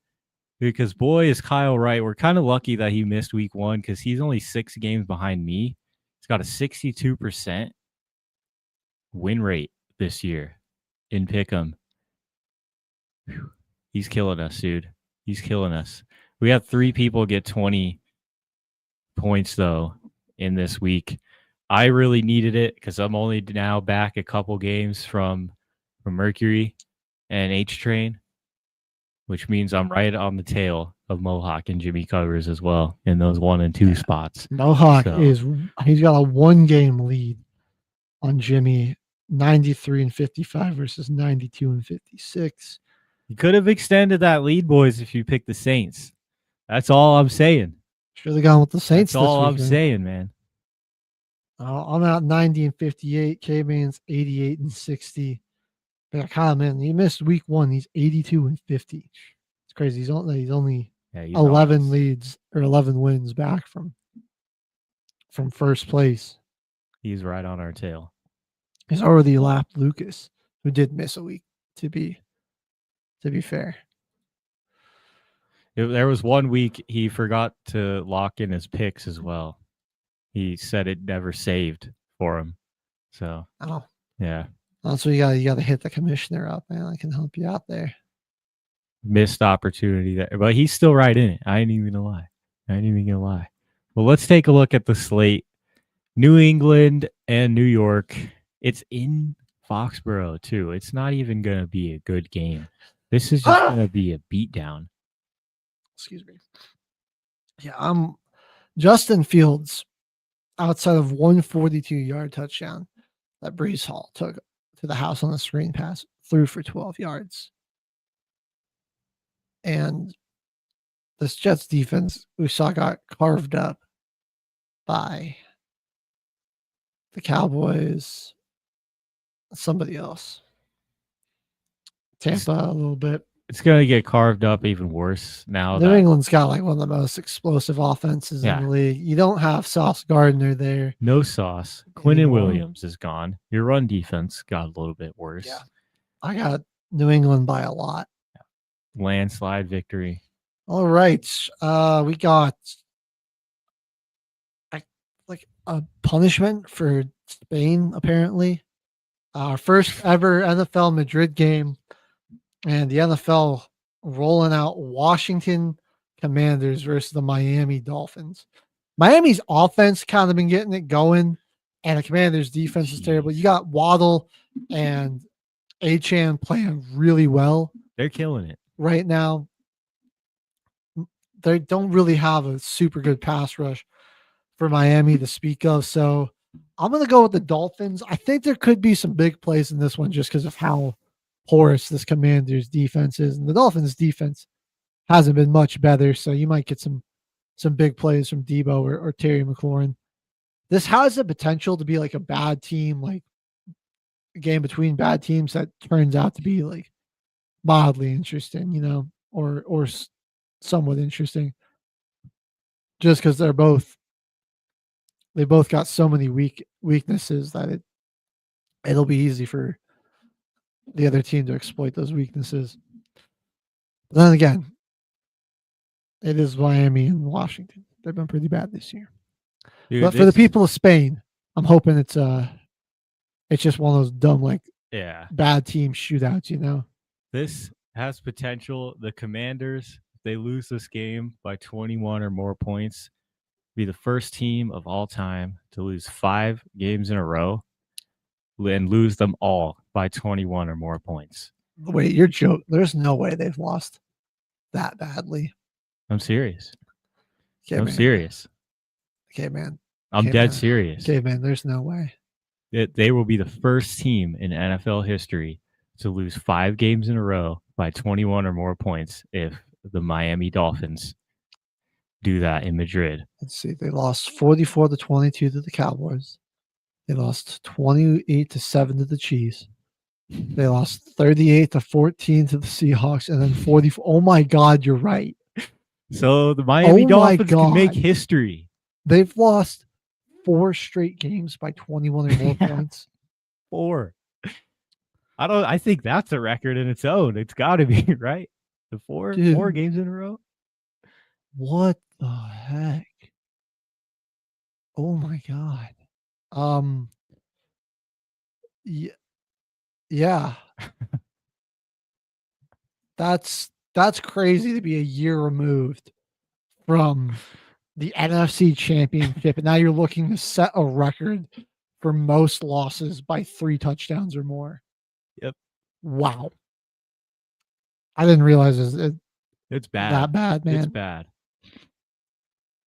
because boy is Kyle right. We're kind of lucky that he missed week 1 because he's only 6 games behind me. He's got a 62% win rate this year in pick'em. He's killing us, dude. He's killing us. We had 3 people get 20 points though in this week. I really needed it because I'm only now back a couple games from Mercury and H Train, which means I'm right on the tail of Mohawk and Jimmy Covers as well in those 1 and 2 spots. Mohawk he's got a 1-game lead on Jimmy, 93 and 55 versus 92 and 56. You could have extended that lead, boys, if you picked the Saints. That's all I'm saying. Should have gone with the Saints. That's all I'm saying, man. I'm at 90 and 58. Caveman's 88 and 60. But man, he missed week 1. He's 82 and 50. It's crazy. He's only 11 leads or 11 wins back from first place. He's right on our tail. He's already lapped Lucas, who did miss a week. To be fair, there was 1 week he forgot to lock in his picks as well. He said it never saved for him. So, yeah. Also, you got to hit the commissioner up, man. I can help you out there. Missed opportunity there, but he's still right in it. I ain't even gonna lie. Well, let's take a look at the slate. New England and New York. It's in Foxborough too. It's not even gonna be a good game. This is just gonna be a beatdown. Excuse me. Yeah, Justin Fields, outside of 142-yard touchdown that Brees Hall took to the house on the screen pass, threw for 12 yards. And this Jets defense we saw got carved up by the Cowboys, somebody else. Tampa a little bit. It's going to get carved up even worse now. New England's got like one of the most explosive offenses in the league. You don't have Sauce Gardner there. No Sauce. Quinnen Williams is gone. Your run defense got a little bit worse. Yeah. I got New England by a lot. Landslide victory. All right. We got like a punishment for Spain, apparently. Our first ever NFL Madrid game. And the NFL rolling out Washington Commanders versus the Miami Dolphins. Miami's offense kind of been getting it going, and the Commanders' defense is terrible. You got Waddle and Achane playing really well. They're killing it right now. They don't really have a super good pass rush for Miami to speak of. So I'm going to go with the Dolphins. I think there could be some big plays in this one just because of how porous this Commanders defense is, and the Dolphins defense hasn't been much better, so you might get some big plays from Debo or Terry McLaurin. This has the potential to be like a bad team, like a game between bad teams that turns out to be like mildly interesting, or somewhat interesting, just because they both got so many weaknesses that it'll be easy for the other team to exploit those weaknesses. But then again, it is Miami and Washington. They've been pretty bad this year. Dude, but for the people of Spain, I'm hoping it's just one of those dumb bad team shootouts. This has potential. The Commanders, if they lose this game by 21 or more points, be the first team of all time to lose 5 games in a row and lose them all by 21 or more points. Wait, you're joking. There's no way they've lost that badly. I'm serious. Okay, I'm man. serious. Okay, man. I'm Okay, dead man. serious. Okay, man. There's no way. They will be the first team in NFL history to lose 5 games in a row by 21 or more points if the Miami Dolphins do that in Madrid. Let's see. They lost 44-22 to the Cowboys. They lost 28-7 to the Chiefs. They lost 38-14 to the Seahawks, and then 44. Oh my God, you're right. So the Miami Dolphins can make God. history. They've lost 4 straight games by 21 or more points. 4. I think that's a record in its own. It's got to be, right? The 4 Dude. games in a row. What the heck? Oh my God. Yeah. That's crazy to be a year removed from the NFC Championship, and now you're looking to set a record for most losses by 3 touchdowns or more. Yep. Wow. I didn't realize It's bad. That bad, man. It's bad.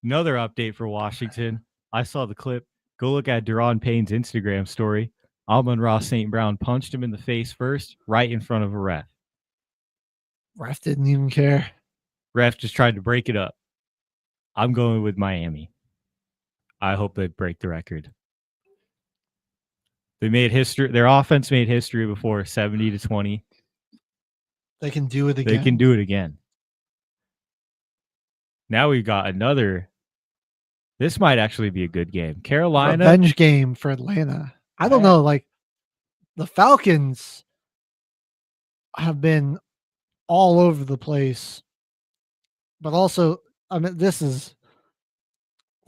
Another update for Washington. I saw the clip. Go look at Deron Payne's Instagram story. Amon-Ra St. Brown punched him in the face first, right in front of a ref. Ref didn't even care. Ref just tried to break it up. I'm going with Miami. I hope they break the record. They made history. Their offense made history before, 70-20. They can do it again. They can do it again. Now we've got another. This might actually be a good game. Carolina. Revenge game for Atlanta. I don't know. Like, the Falcons have been all over the place. But also, I mean,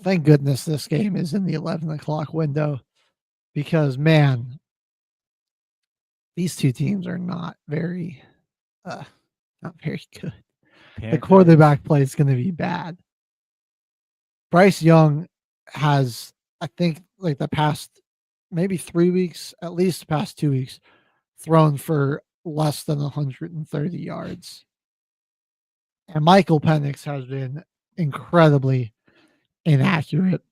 thank goodness this game is in the 11 o'clock window, because, man, these two teams are not very good. The quarterback play is going to be bad. Bryce Young has, I think, like the past maybe 3 weeks, at least the past 2 weeks, thrown for less than 130 yards. And Michael Penix has been incredibly inaccurate.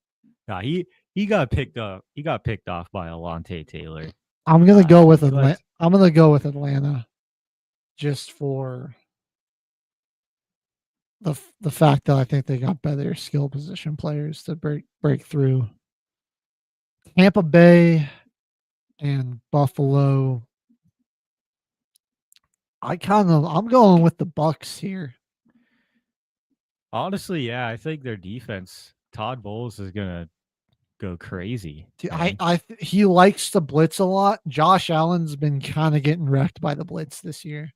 Nah, he got picked up. He got picked off by Alontae Taylor. I'm gonna go with Atlanta. I'm gonna go with Atlanta, just for the fact that I think they got better skill position players to break through. Tampa Bay and Buffalo. I'm going with the Bucks here. Honestly, yeah, I think their defense, Todd Bowles, is gonna go crazy. Dude, he likes to blitz a lot. Josh Allen's been kind of getting wrecked by the blitz this year.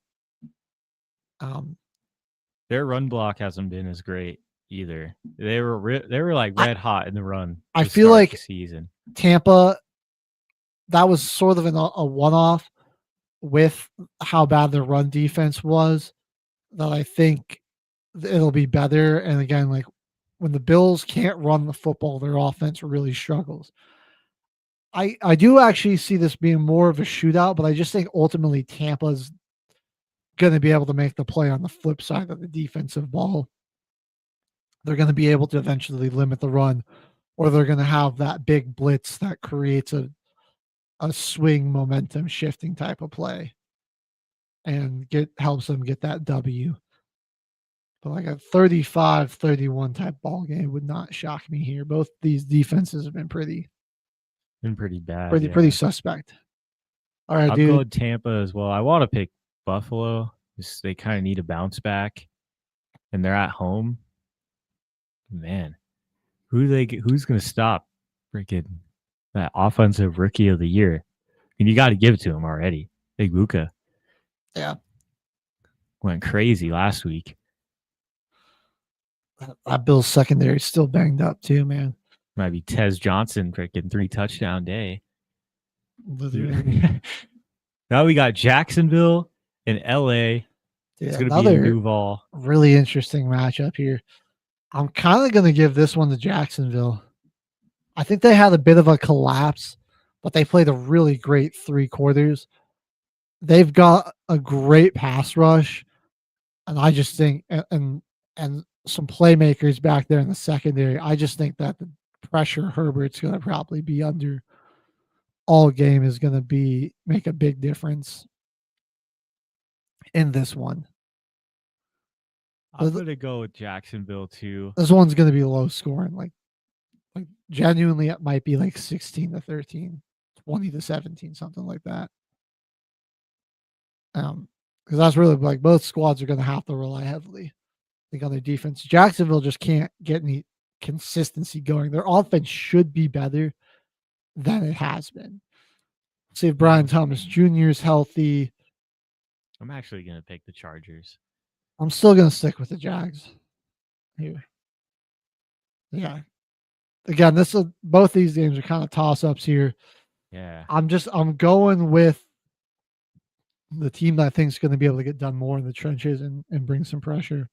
Their run block hasn't been as great either. They were like red hot in the run. I feel like the season. Tampa, that was sort of a one-off with how bad their run defense was, that I think it'll be better. And again, like, when the Bills can't run the football, their offense really struggles. I do actually see this being more of a shootout, but I just think ultimately Tampa's going to be able to make the play on the flip side of the defensive ball. They're going to be able to eventually limit the run, or they're going to have that big blitz that creates a swing momentum shifting type of play and helps them get that W. But like a 35-31 type ball game would not shock me here. Both these defenses have been pretty bad. Pretty suspect. All right, I'll dude. go with Tampa as well. I want to pick Buffalo. They kind of need a bounce back, and they're at home. Man, who's going to stop freaking that offensive rookie of the year? And you got to give it to him already. Big Luka. Yeah. Went crazy last week. That Bills secondary is still banged up too, man. Might be Tez Johnson freaking 3 touchdown day. Now we got Jacksonville and LA. It's going to be in Duval. Really interesting matchup here. I'm kind of going to give this one to Jacksonville. I think they had a bit of a collapse, but they played a really great 3 quarters. They've got a great pass rush. And I just think, and some playmakers back there in the secondary, I just think that the pressure Herbert's going to probably be under all game is going to make a big difference in this one. I'm going to go with Jacksonville too. This one's going to be low scoring. Like genuinely, it might be like 16-13, 20-17, something like that. Because that's really like both squads are going to have to rely heavily, I think, on their defense. Jacksonville just can't get any consistency going. Their offense should be better than it has been. See if Brian Thomas Jr. is healthy. I'm actually going to pick the Chargers. I'm still going to stick with the Jags here. Yeah. Again, both these games are kind of toss-ups here. Yeah. I'm going with the team that I think is going to be able to get done more in the trenches and bring some pressure.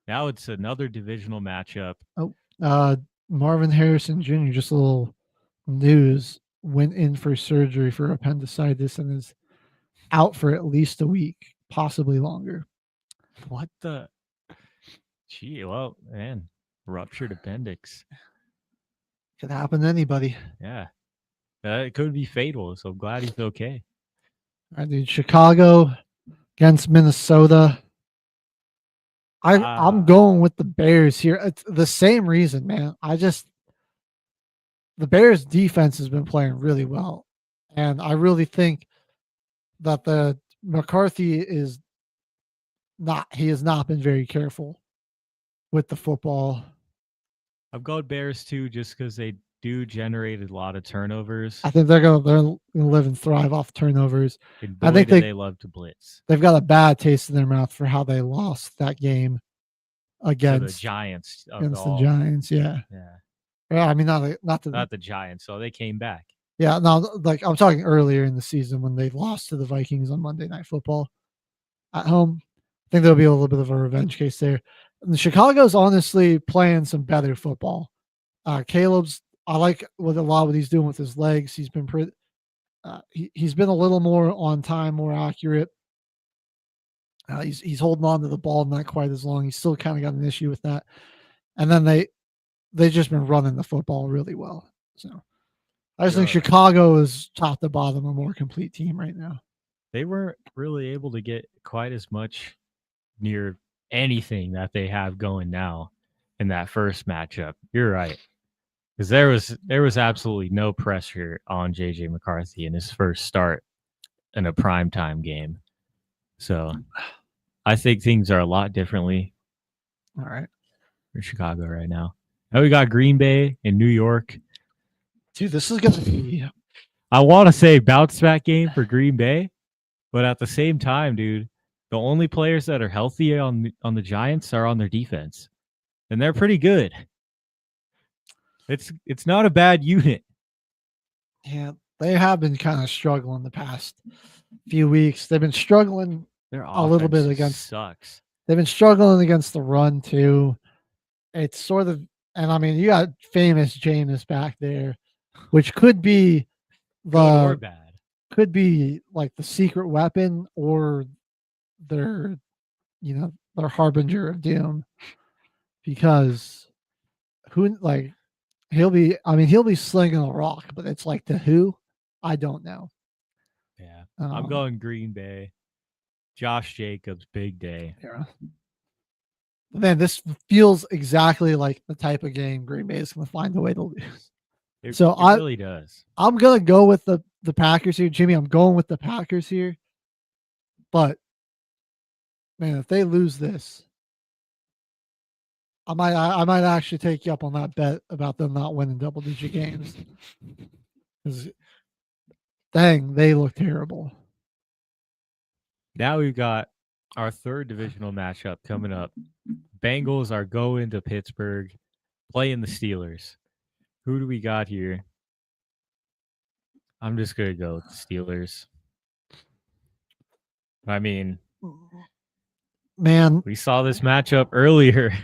Now it's another divisional matchup. Marvin Harrison Jr., just a little news, went in for surgery for appendicitis and is out for at least a week, possibly longer. What the? Gee, well, man, ruptured appendix. Could happen to anybody. Yeah. It could be fatal, so I'm glad he's okay. All right, dude. Chicago against Minnesota. I'm going with the Bears here. It's the same reason, man. The Bears defense has been playing really well. And I really think that the McCarthy has not been very careful with the football. I've gone Bears too, just because they do generate a lot of turnovers. I think they're gonna live and thrive off turnovers. And I think they love to blitz. They've got a bad taste in their mouth for how they lost that game against the Giants. Against the Giants, yeah. Yeah, I mean not the Giants, so they came back. Yeah, no, like I'm talking earlier in the season when they lost to the Vikings on Monday Night Football at home. I think there'll be a little bit of a revenge case there. And Chicago's honestly playing some better football. Caleb's, I like what he's doing with his legs. He's been he's been a little more on time, more accurate. He's holding on to the ball not quite as long. He's still kind of got an issue with that. And then they've just been running the football really well. So I just think Chicago is top to bottom a more complete team right now. They weren't really able to get quite as much near anything that they have going now in that first matchup. You're right. Because there was absolutely no pressure on JJ McCarthy in his first start in a primetime game. So I think things are a lot differently. All right. For Chicago right now. Now we got Green Bay and New York. Dude, this is going to be... I want to say bounce back game for Green Bay, but at the same time, dude, the only players that are healthy on the Giants are on their defense, and they're pretty good. It's not a bad unit. Yeah, they have been kind of struggling the past few weeks. They've been struggling a little bit against... Sucks. They've been struggling against the run, too. It's sort of... And, I mean, you got famous Jameis back there, which could be good or bad. Could be like the secret weapon or their harbinger of doom, because he'll be slinging a rock, but it's like to who? I don't know. Yeah. I'm going Green Bay. Josh Jacobs, big day. Yeah. Man, this feels exactly like the type of game Green Bay is going to find a way to lose. It it really does. I'm going to go with the Packers here. Jimmy, I'm going with the Packers here. But, man, if they lose this, I might actually take you up on that bet about them not winning double-digit games. Because, dang, they look terrible. Now we've got our third divisional matchup coming up. Bengals are going to Pittsburgh, playing the Steelers. Who do we got here? I'm just going to go with the Steelers. I mean, man, we saw this matchup earlier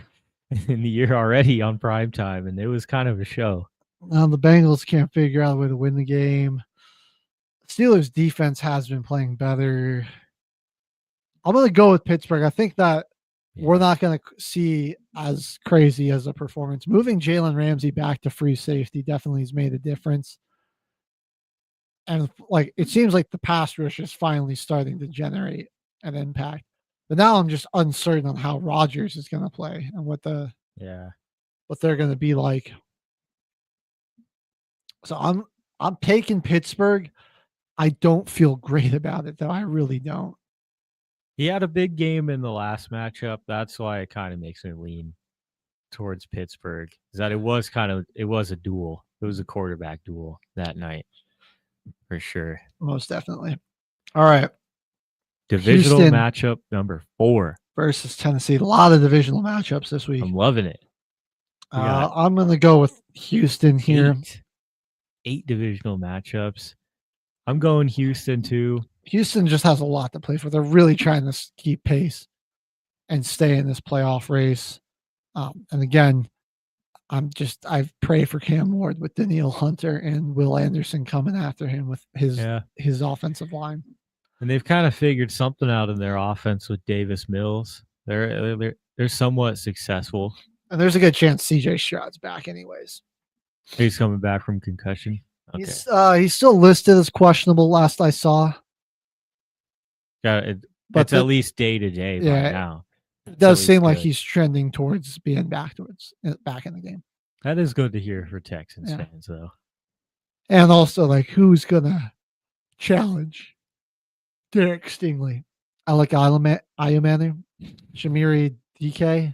in the year already on primetime, and it was kind of a show. Now the Bengals can't figure out a way to win the game. Steelers defense has been playing better. I'm going to go with Pittsburgh. I think that we're not going to see as crazy as a performance. Moving Jalen Ramsey back to free safety definitely has made a difference. And like it seems like the pass rush is finally starting to generate an impact. But now I'm just uncertain on how Rodgers is going to play and what they're going to be like. So I'm taking Pittsburgh. I don't feel great about it though. I really don't. He had a big game in the last matchup. That's why it kind of makes me lean towards Pittsburgh. Is that it was a duel. It was a quarterback duel that night for sure. Most definitely. All right. Divisional Houston matchup number 4 versus Tennessee. A lot of divisional matchups this week. I'm loving it. I'm going to go with Houston here. 8 divisional matchups. I'm going Houston too. Houston just has a lot to play for. They're really trying to keep pace and stay in this playoff race. And again, I pray for Cam Ward with Daniil Hunter and Will Anderson coming after him with his offensive line. And they've kind of figured something out in their offense with Davis Mills. They're somewhat successful. And there's a good chance CJ Stroud's back anyways. He's coming back from concussion. Okay. He's still listed as questionable last I saw. But it's at least day to day by now. It does seem like he's trending towards being back in the game. That is good to hear for Texans fans, though. And also, like, who's gonna challenge Derek Stingley? I like Ayumanu, Shamiri DK.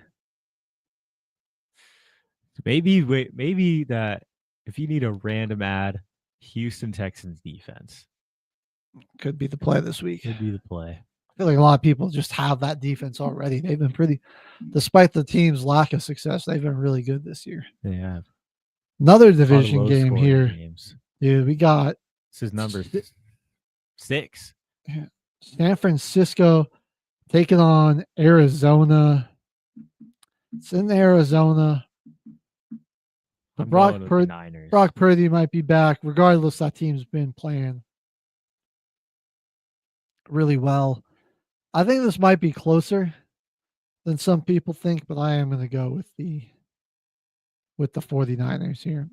Maybe that if you need a random ad, Houston Texans defense could be the play this week. Could be the play. I feel like a lot of people just have that defense already. They've been despite the team's lack of success, they've been really good this year. They have. Another division game here. Dude, we got. This is number 6. San Francisco taking on Arizona. It's in Arizona. Brock Purdy might be back. Regardless, that team's been playing really well. I think this might be closer than some people think, but I am going to go with the 49ers here.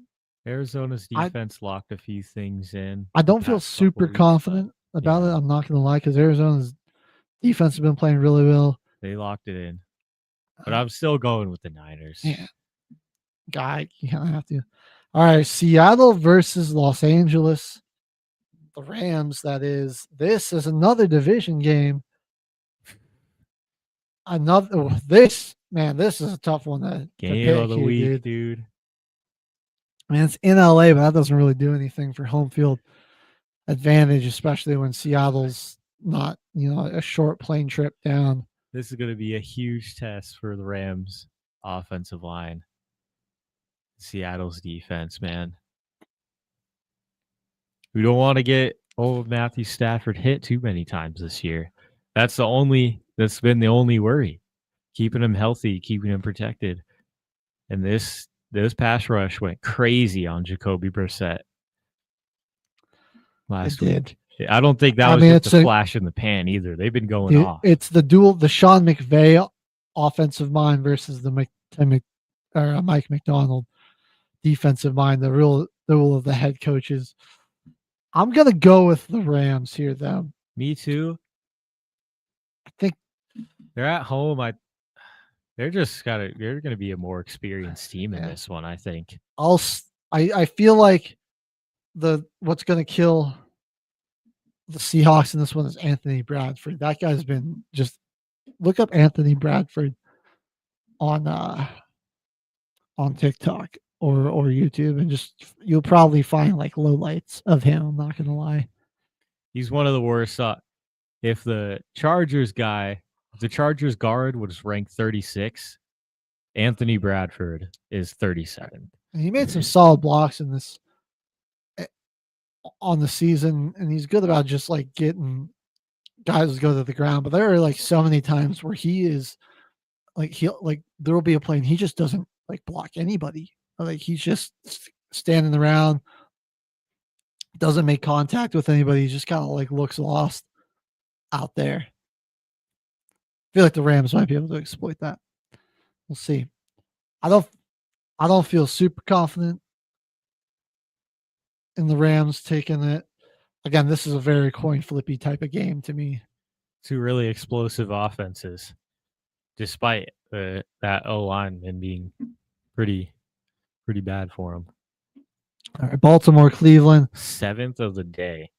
Arizona's defense locked a few things in. I don't feel super confident about it. I'm not going to lie, because Arizona's defense has been playing really well. They locked it in. But I'm still going with the Niners. Yeah. Guy, you kind of have to. All right, Seattle versus Los Angeles. The Rams, that is. This is another division game. This is a tough one to game pick of the week, dude. I mean, it's in LA, but that doesn't really do anything for home field advantage, especially when Seattle's not, a short plane trip down. This is going to be a huge test for the Rams' offensive line. Seattle's defense, man. We don't want to get old Matthew Stafford hit too many times this year. That's been the only worry. Keeping him healthy, keeping him protected. And this pass rush went crazy on Jacoby Brissett last week. I don't think that was just a flash in the pan either. They've been going off. It's the Sean McVay offensive mind versus the Mike McDonald defensive mind, the rule of the head coaches. I'm going to go with the Rams here, though. Me too. I think they're at home. They're going to be a more experienced team in this one, I think. I feel like what's going to kill the Seahawks in this one is Anthony Bradford. That guy's been just look up Anthony Bradford on TikTok or YouTube, and you'll probably find like lowlights of him. I'm not going to lie. He's one of the worst. If the Chargers guard was ranked 36, Anthony Bradford is 37. And he made some solid blocks in this on the season, and he's good about just like getting guys to go to the ground. But there are like so many times where he is like there will be a play and he just doesn't like block anybody. Like he's just standing around, doesn't make contact with anybody. He just kind of like looks lost out there. feel like the Rams might be able to exploit that. We'll see. I don't feel super confident in the Rams taking it. Again, this is a very coin flippy type of game to me. Two really explosive offenses, despite that O-line and being pretty bad for them. All right, Baltimore, Cleveland. 7th of the day.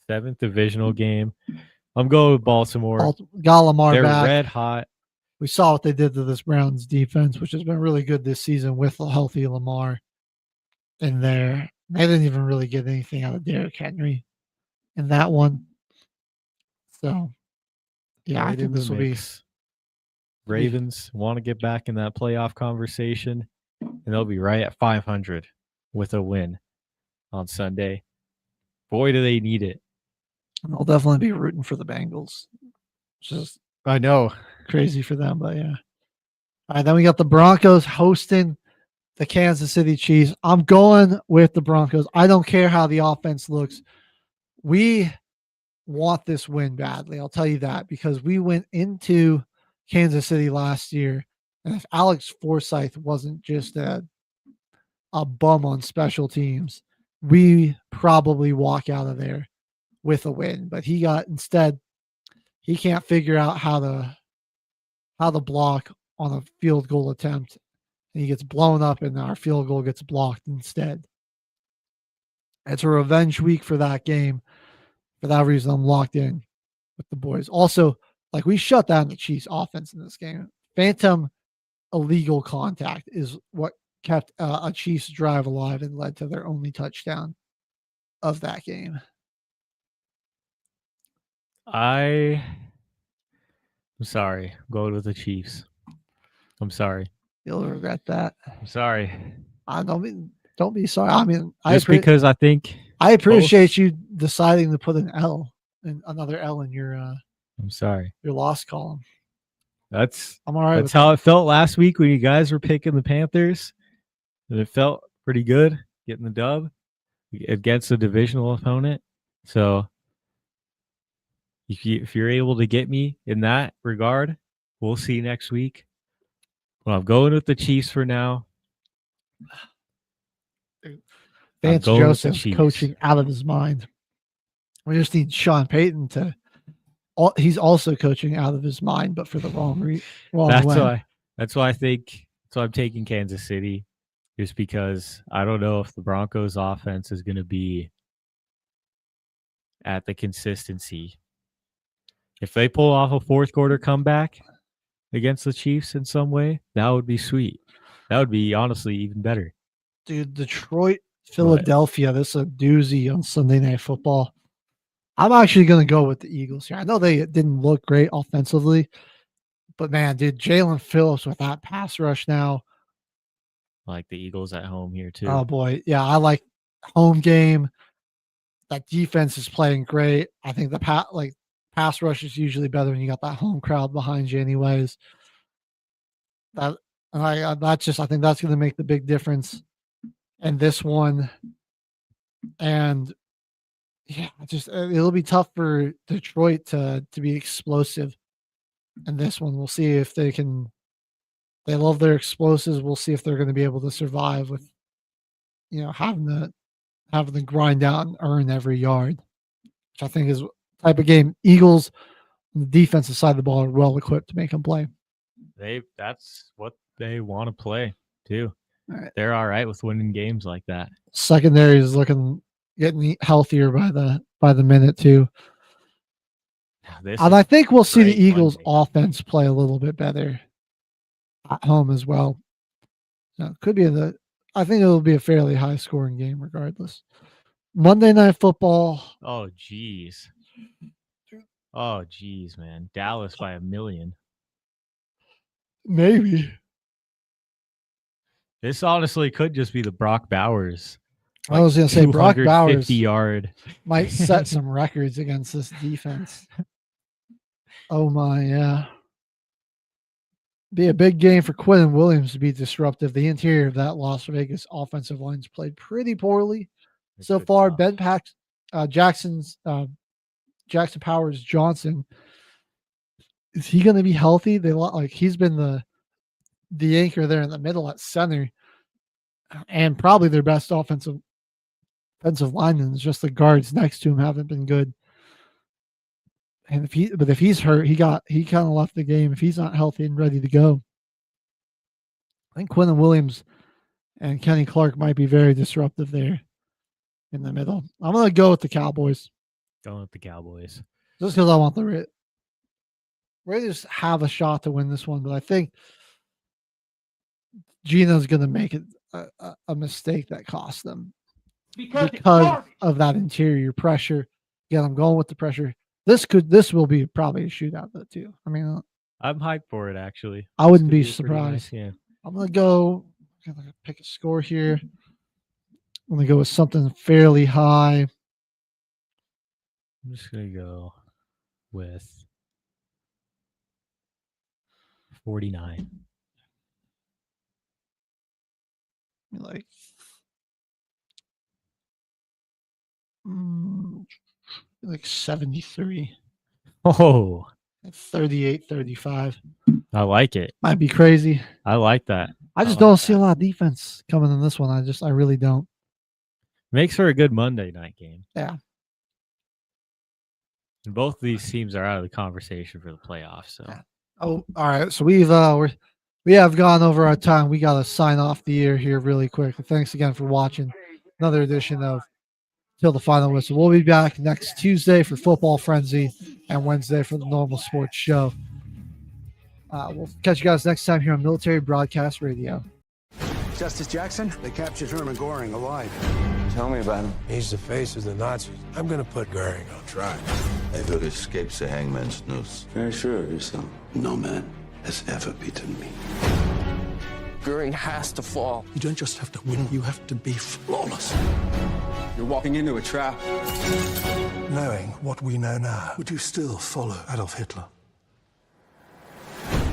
7th divisional game. I'm going with Baltimore. Got Lamar They're back. red hot. We saw what they did to this Browns defense, which has been really good this season with a healthy Lamar in there. They didn't even really get anything out of Derrick Henry in that one. So, yeah, Right I think in this the will be. mix. Ravens want to get back in that playoff conversation, and they'll be right at 500 with a win on Sunday. Boy, do they need it. I'll definitely be rooting for the Bengals. Just I know. crazy for them, but yeah. All right, then we got the Broncos hosting the Kansas City Chiefs. I'm going with the Broncos. I don't care how the offense looks. We want this win badly. I'll tell you that because we went into Kansas City last year, and if Alex Forsyth wasn't just a bum on special teams, we probably walk out of there with a win. But he can't figure out how to block on a field goal attempt, and he gets blown up, and our field goal gets blocked instead. It's a revenge week for that game. For that reason, I'm locked in with the boys. Also, like we shut down the Chiefs offense in this game. Phantom illegal contact is what kept a Chiefs drive alive and led to their only touchdown of that game. I'm sorry. I'm going with the Chiefs. I'm sorry. You'll regret that. I'm sorry. Don't be sorry. I mean, because I think I appreciate you deciding to put another L in your I'm sorry. Your loss column. I'm all right. That's how it felt last week when you guys were picking the Panthers. And it felt pretty good getting the dub against a divisional opponent. So if you're able to get me in that regard, we'll see next week. Well, I'm going with the Chiefs for now. Vance Joseph coaching out of his mind. We just need Sean Payton to. He's also coaching out of his mind, but for the wrong way. That's why I think. So I'm taking Kansas City, just because I don't know if the Broncos' offense is going to be at the consistency. If they pull off a fourth quarter comeback against the Chiefs in some way, that would be sweet. That would be honestly even better. Dude, Detroit, Philadelphia, this is a doozy on Sunday Night Football. I'm actually going to go with the Eagles here. I know they didn't look great offensively, but man, dude, Jalen Phillips with that pass rush now. I like the Eagles at home here too. Oh boy, yeah, I like home game. That defense is playing great. I think the pass rush is usually better when you got that home crowd behind you, anyways. I think that's going to make the big difference in this one. And yeah, it'll be tough for Detroit to be explosive in this one. We'll see if they can. They love their explosives. We'll see if they're going to be able to survive with, having to grind out and earn every yard, which I think is the type of game Eagles on the defensive side of the ball are well equipped to make them play. That's what they want to play too. All right. They're all right with winning games like that. Secondary is getting healthier by the minute too. And I think we'll see the Eagles offense play a little bit better at home as well. So it could be I think it'll be a fairly high scoring game regardless. Monday Night Football. Oh geez, man. Dallas by 1 million. Maybe. This honestly could just be the Brock Bowers. I was going to say Brock Bowers yard might set some records against this defense. Oh my, yeah. Be a big game for Quinn Williams to be disruptive. The interior of that Las Vegas offensive line's played pretty poorly so far. Jackson Powers Johnson is he going to be healthy? He's been the anchor there in the middle at center, and probably their best offensive linemen. It's just the guards next to him haven't been good. And if he's hurt, he kind of left the game. If he's not healthy and ready to go, I think Quinton Williams and Kenny Clark might be very disruptive there in the middle. I'm going to go with the Cowboys. Going with the Cowboys. Just because I want the Raiders have a shot to win this one, but I think Gino's going to make it a mistake that costs them because of that interior pressure. Again, I'm going with the pressure. This will be probably a shootout though too. I mean, I'm hyped for it actually. I wouldn't be surprised. Nice, yeah. I'm gonna pick a score here. I'm gonna go with something fairly high. I'm just gonna go with 49. Like 73. Oh, 38-35. I like it. Might be crazy. I like that. I just don't see a lot of defense coming in this one. I really don't. Makes for a good Monday night game. Yeah. And both of these teams are out of the conversation for the playoffs. So. Yeah. Oh, all right. So we have gone over our time. We got to sign off the air here really quick. Thanks again for watching another edition of Till the Final Whistle. We'll be back next Tuesday for Football Frenzy and Wednesday for the Normal Sports Show. We'll catch you guys next time here on Military Broadcast Radio. Justice Jackson, they captured Herman Goring alive. Tell me about him. He's the face of the Nazis. I'm going to put Goring on trial. Never escapes the hangman's noose. Very sure of yourself. No man has ever beaten me. Goring has to fall. You don't just have to win, you have to be flawless. You're walking into a trap. Knowing what we know now, would you still follow Adolf Hitler?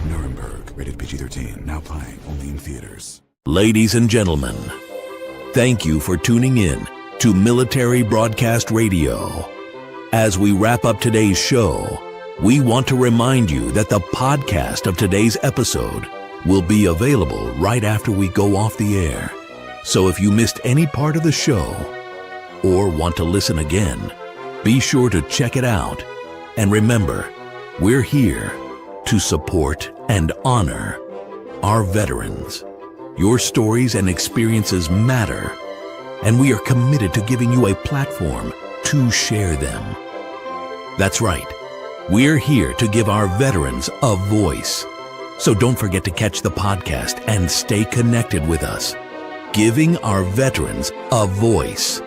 Nuremberg, rated PG-13, now playing only in theaters. Ladies and gentlemen, thank you for tuning in to Military Broadcast Radio. As we wrap up today's show, we want to remind you that the podcast of today's episode will be available right after we go off the air. So if you missed any part of the show or want to listen again, be sure to check it out. And remember, we're here to support and honor our veterans. Your stories and experiences matter, and we are committed to giving you a platform to share them. That's right. We're here to give our veterans a voice. So don't forget to catch the podcast and stay connected with us. Giving our veterans a voice.